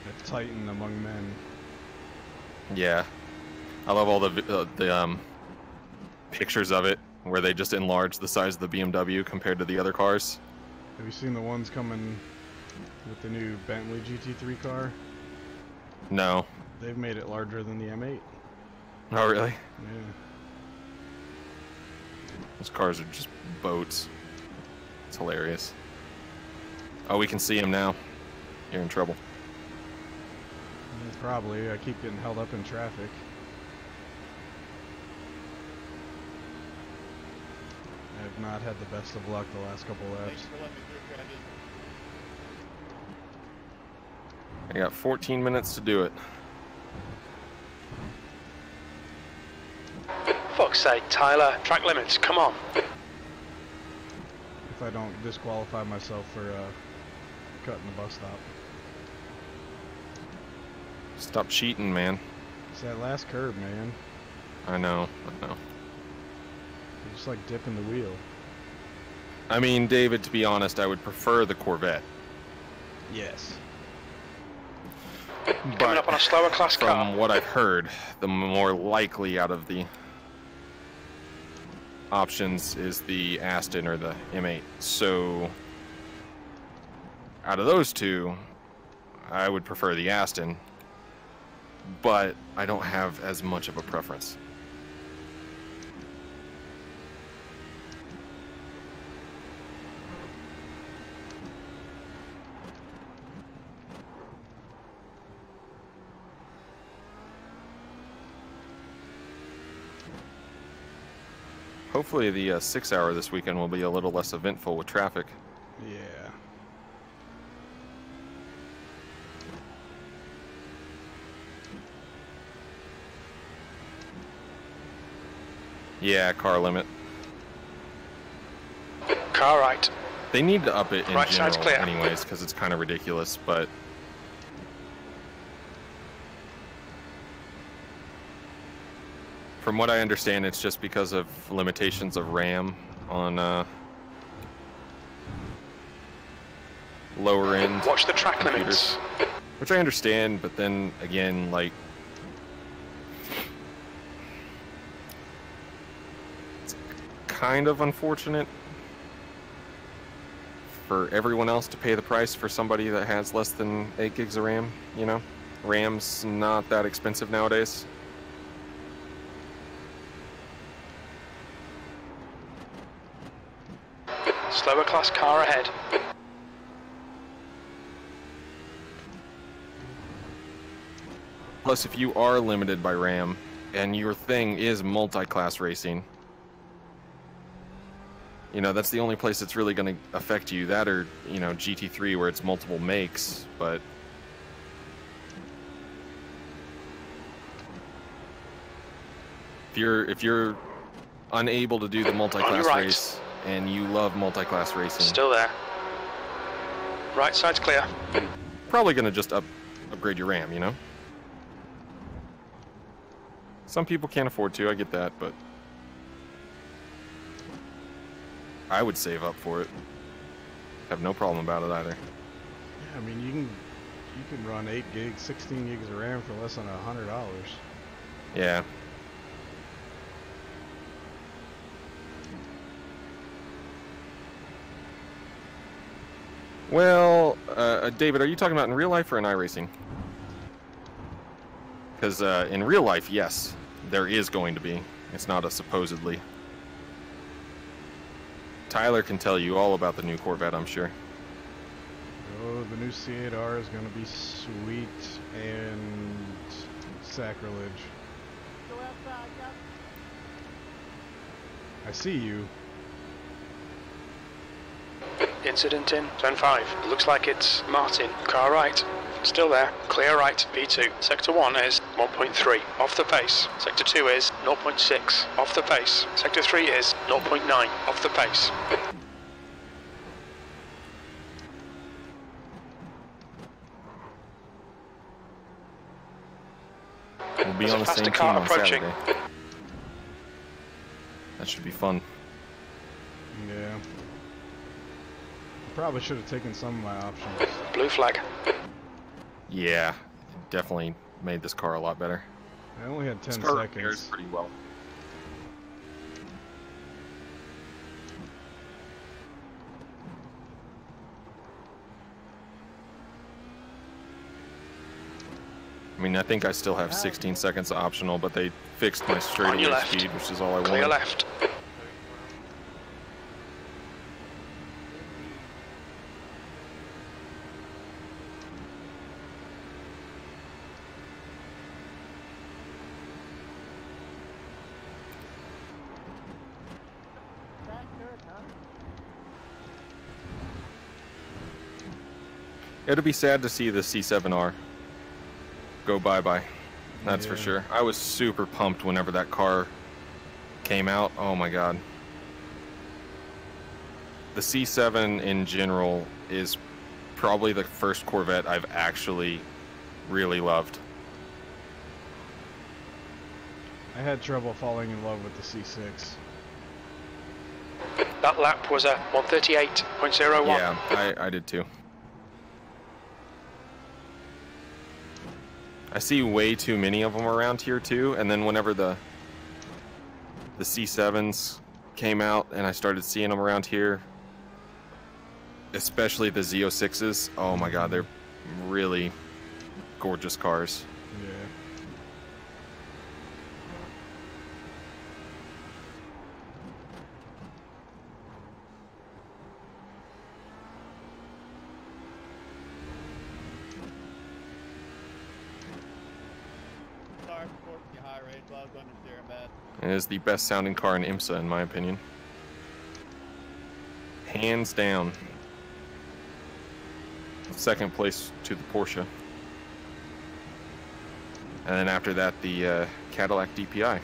A titan among men. Yeah, I love all the pictures of it where they just enlarge the size of the BMW compared to the other cars. Have you seen the ones coming with the new Bentley GT3 car? No. They've made it larger than the M8. Oh, really? Yeah. Those cars are just boats. It's hilarious. Oh, we can see him now. You're in trouble. Yeah, probably. I keep getting held up in traffic. I have not had the best of luck the last couple laps. Thanks for letting me through, Candy. I got 14 minutes to do it. fuck's sake, Tyler. Track limits, come on. If I don't disqualify myself for cutting the bus stop. Stop cheating, man. It's that last curb, man. I know. You're just like dipping the wheel. I mean, David, to be honest, I would prefer the Corvette. Yes. Coming up on a slower class car. From what I've heard, the more likely out of the options is the Aston or the M8. So, out of those two, I would prefer the Aston, but I don't have as much of a preference. Hopefully the 6 hour this weekend will be a little less eventful with traffic. Yeah. Yeah, car limit. Car right. They need to up it in Right side's general clear. anyways, because it's kind of ridiculous, but... From what I understand, it's just because of limitations of RAM on lower end Watch the track computers. limits. Which I understand, but then again, like... It's kind of unfortunate for everyone else to pay the price for somebody that has less than 8 gigs of RAM, you know? RAM's not that expensive nowadays. Slower class car ahead. Plus, if you are limited by RAM, and your thing is multi-class racing, you know, that's the only place that's really going to affect you. That or, you know, GT3 where it's multiple makes, but... If you're unable to do the multi-class right. race, and you love multi-class racing... Still there. Right side's clear. Probably going to just upgrade your RAM, you know? Some people can't afford to, I get that, but... I would save up for it. Have no problem about it either. Yeah, I mean, you can run 8 gigs, 16 gigs of RAM for less than $100. Yeah. Well, David, are you talking about in real life or in iRacing? Because in real life, yes, there is going to be. It's not a supposedly. Tyler can tell you all about the new Corvette, I'm sure. Oh, the new C8R is going to be sweet and sacrilege. Go outside, Cap. I see you. Incident in turn 5. Looks like it's Martin. Car right. Still there. Clear right. P2. Sector 1 is 1.3. Off the pace. Sector 2 is 0.6. Off the pace. Sector 3 is 0.9. Off the pace. We'll be There's on a the same faster team car on approaching. Saturday. That should be fun. Yeah. I probably should have taken some of my options. Blue flag. Yeah, it definitely made this car a lot better. I only had 10 This car repairs seconds. pretty well. I mean, I think I still have 16 seconds optional, but they fixed my On straightaway your left. speed, which is all I Clear wanted. left. Back turn, huh? It'll be sad to see the C7R go bye-bye. That's for Yeah. sure. I was super pumped whenever that car came out, oh my god. The C7 in general is probably the first Corvette I've actually really loved. I had trouble falling in love with the C6. That lap was a 138.01. Yeah, I did too. I see way too many of them around here too, and then whenever the C7s came out and I started seeing them around here, especially the Z06s, oh my god, they're really gorgeous cars. Yeah. Sorry for forcing you high rage while I was under steering bad. It is the best sounding car in IMSA in my opinion. Hands down. Second place to the Porsche. And then after that, the Cadillac DPI.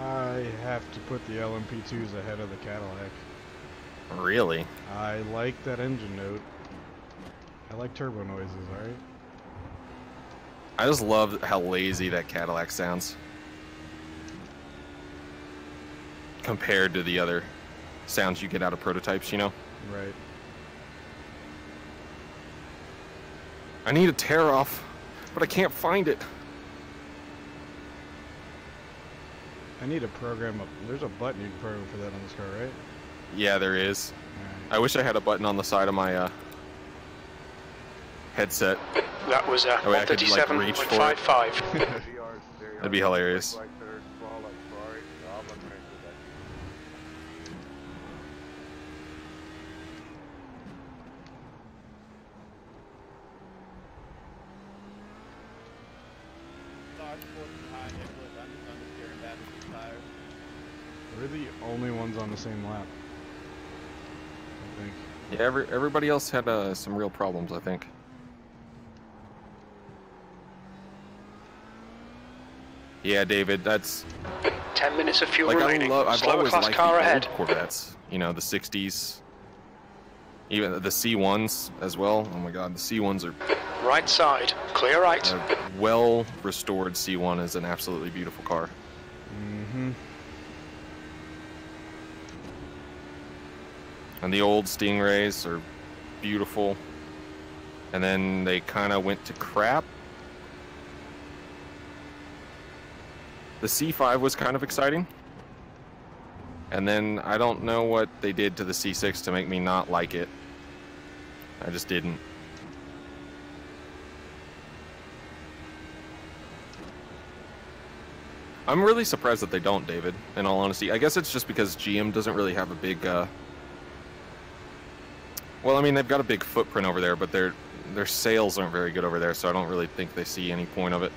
I have to put the LMP2s ahead of the Cadillac. Really? I like that engine note. I like turbo noises, alright? I just love how lazy that Cadillac sounds. Compared to the other sounds you get out of prototypes, you know? Right. I need a tear off, but I can't find it. I need a program. There's a button you can program for that on this car, right? Yeah, there is. Alright. I wish I had a button on the side of my headset. That was a Oh, I could, like, reach for it. 137.55. That'd be hilarious. Sorry for forcing you high, Nicholas. I'm just under steering bad with these tires. We're the only ones on the same lap. I think. Yeah, everybody else had some real problems, I think. Yeah, David, that's 10 minutes of fuel like remaining. I've Slower always class liked car the ahead. old Corvettes. You know, the '60s, even the C1s as well. Oh my God, the C1s are Right side, clear right. a well restored C1 is an absolutely beautiful car. Mm-hmm. And the old Stingrays are beautiful. And then they kind of went to crap. The C5 was kind of exciting. And then I don't know what they did to the C6 to make me not like it. I just didn't. I'm really surprised that they don't, David, in all honesty. I guess it's just because GM doesn't really have a big... Well, I mean, they've got a big footprint over there, but their sales aren't very good over there, so I don't really think they see any point of it.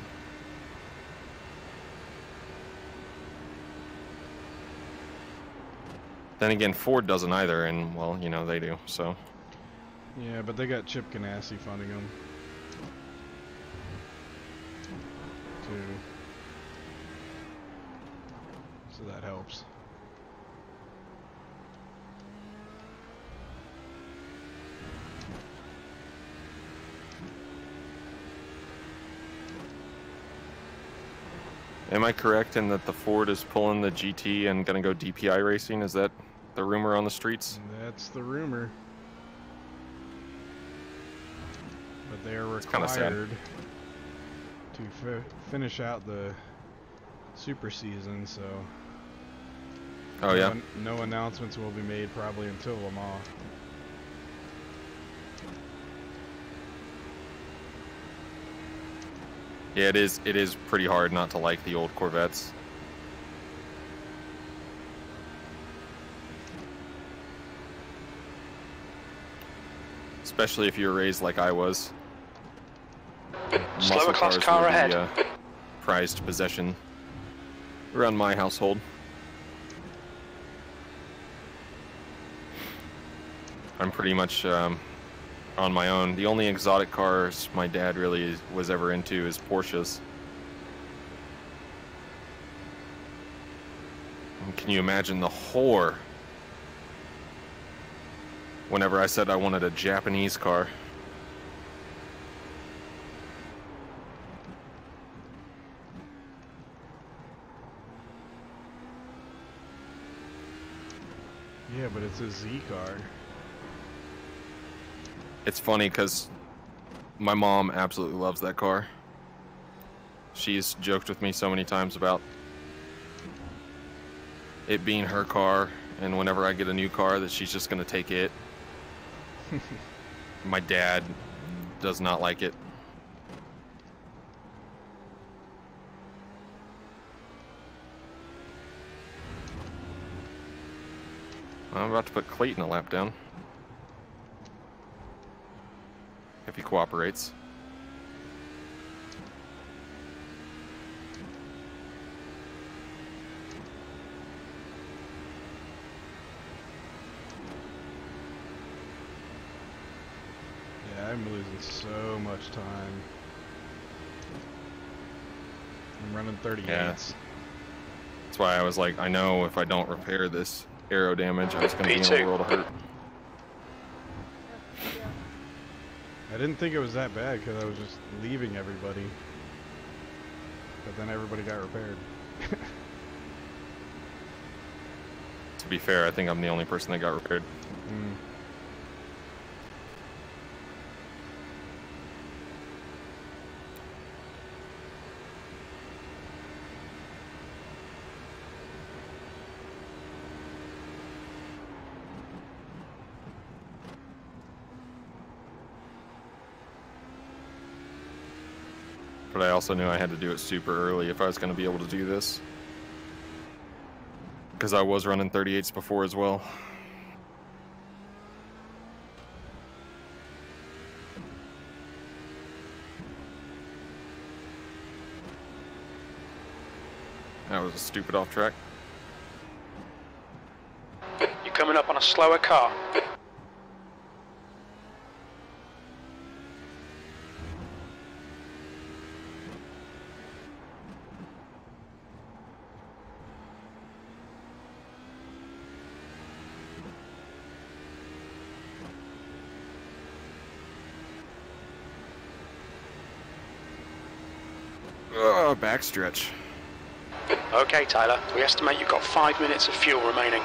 Then again, Ford doesn't either, and, well, you know, they do, so... Yeah, but they got Chip Ganassi funding them. Too. So that helps. Am I correct in that the Ford is pulling the GT and gonna go DPI racing? Is that the rumor on the streets? That's the rumor. But they are kinda sad. required to finish out the super season, so... Oh, yeah? No announcements will be made probably until Le Mans. Yeah, it is pretty hard not to like the old Corvettes. Especially if you were raised like I was. Slower Muscle class cars car were ahead. the, prized possession around my household. I'm pretty much on my own. The only exotic cars my dad really was ever into is Porsches. And can you imagine the whore whenever I said I wanted a Japanese car? Yeah, but it's a Z car. It's funny because my mom absolutely loves that car. She's joked with me so many times about it being her car, and whenever I get a new car that she's just going to take it. My dad does not like it. I'm about to put Clayton a lap down. If he cooperates. Yeah, I'm losing so much time. I'm running 38s. Yeah. That's why I was like, I know if I don't repair this aero damage, I was going to be in a world of hurt. I didn't think it was that bad because I was just leaving everybody. But then everybody got repaired. To be fair, I think I'm the only person that got repaired. Mm. But I also knew I had to do it super early if I was going to be able to do this. Because I was running 38s before as well. That was a stupid off track. You're coming up on a slower car. Backstretch. Okay, Tyler, we estimate you've got 5 minutes of fuel remaining.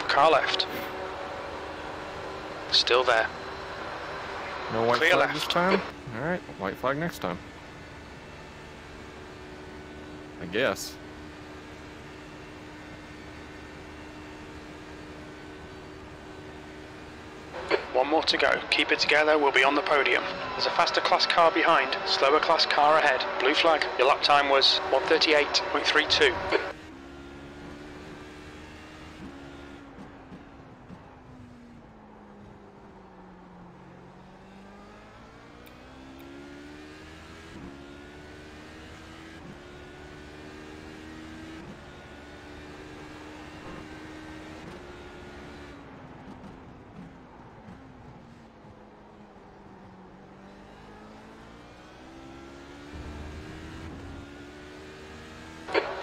Car left. Still there. No white Clear flag left. this time? Alright, white flag next time. I guess. One more to go. Keep it together, we'll be on the podium. There's a faster class car behind, slower class car ahead. Blue flag. Your lap time was 1:38.32.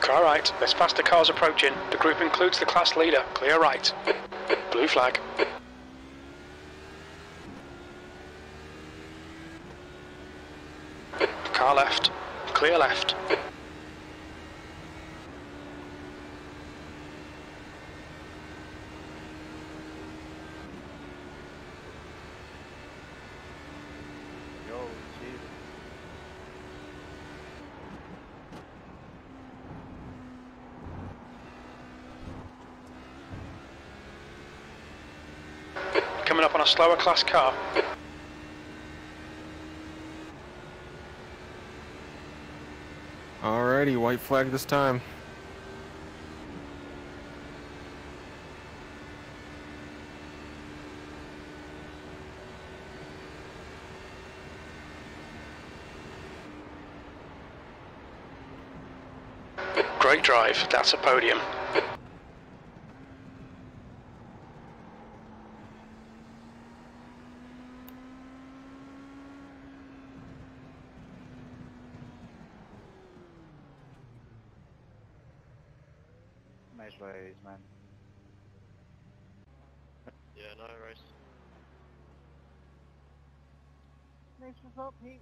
Car right, there's faster cars approaching. The group includes the class leader. Clear right. Blue flag. Car left. Clear left. Yo, Jesus. Coming up on a slower class car. Alrighty, white flag this time. Great drive. That's a podium. Nice race, man. Yeah, no race. Nice result, Pete.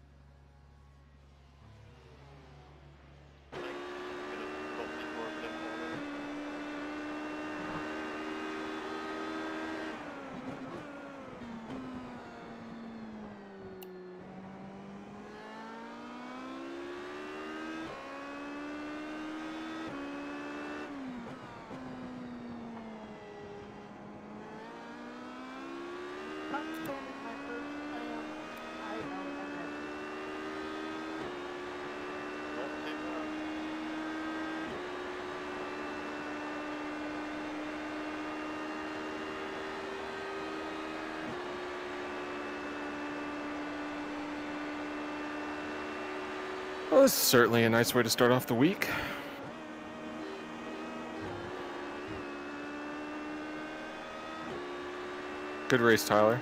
Outstanding, my first iLMS. Not too bad. Well, this is certainly a nice way to start off the week. Good race, Tyler.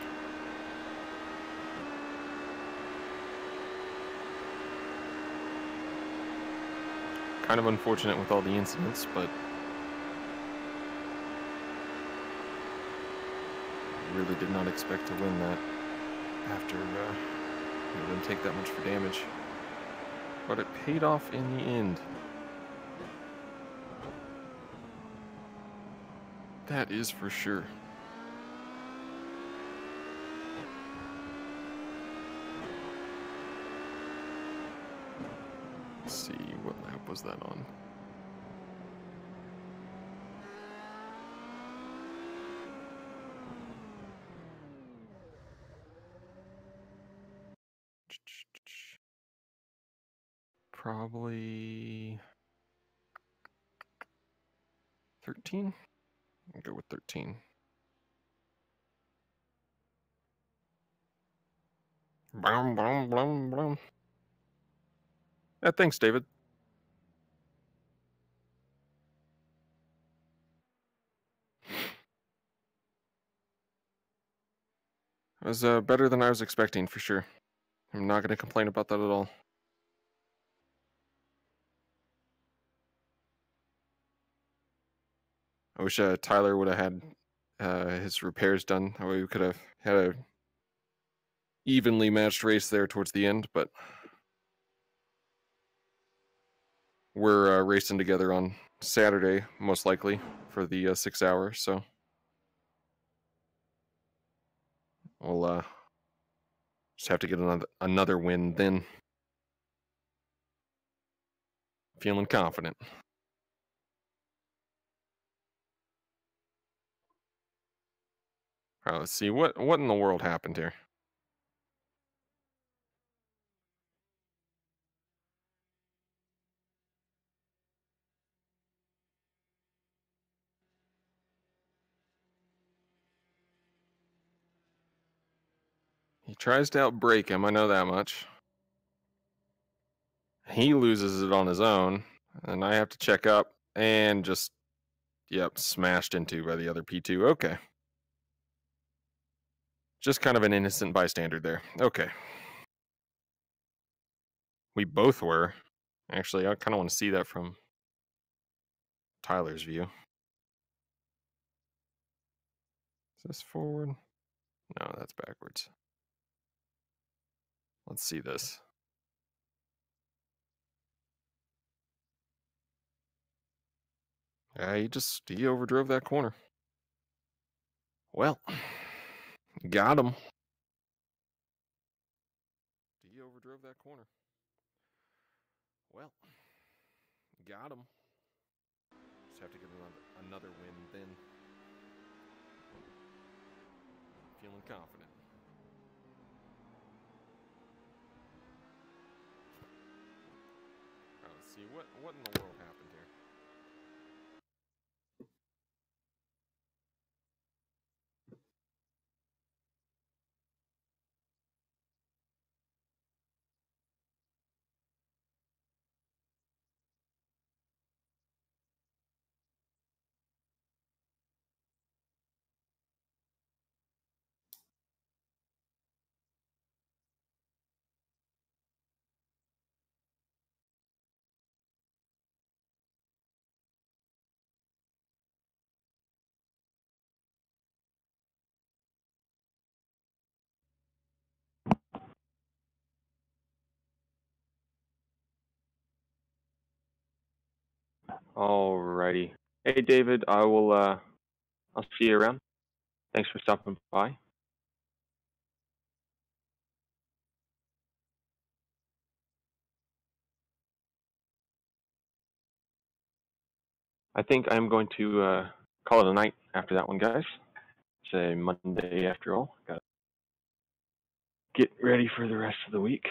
Kind of unfortunate with all the incidents, but really did not expect to win that after didn't take that much for damage. But it paid off in the end. That is for sure. Let's see, what lap was that on? Probably 13? I'll go with 13. Blum, blum, blum, blum. Yeah, thanks, David. It was better than I was expecting, for sure. I'm not going to complain about that at all. I wish Tyler would have had his repairs done. That way we could have had a evenly matched race there towards the end, but we're racing together on Saturday, most likely, for the 6 hours, so we'll just have to get another win then. Feeling confident. All right, let's see, what in the world happened here? He tries to outbrake him, I know that much. He loses it on his own, and I have to check up and just, yep, smashed into by the other P2. Okay. Just kind of an innocent bystander there. Okay. We both were. Actually, I kind of want to see that from Tyler's view. Is this forward? No, that's backwards. Let's see this. Yeah, he overdrove that corner. Well, got him. He overdrove that corner. Well, got him. Just have to get another win then. Feeling confident. All right, let's see what in the world happened here. Alrighty. Hey, David, I'll see you around. Thanks for stopping by. I think I'm going to call it a night after that one, guys. It's a Monday after all. Got to get ready for the rest of the week.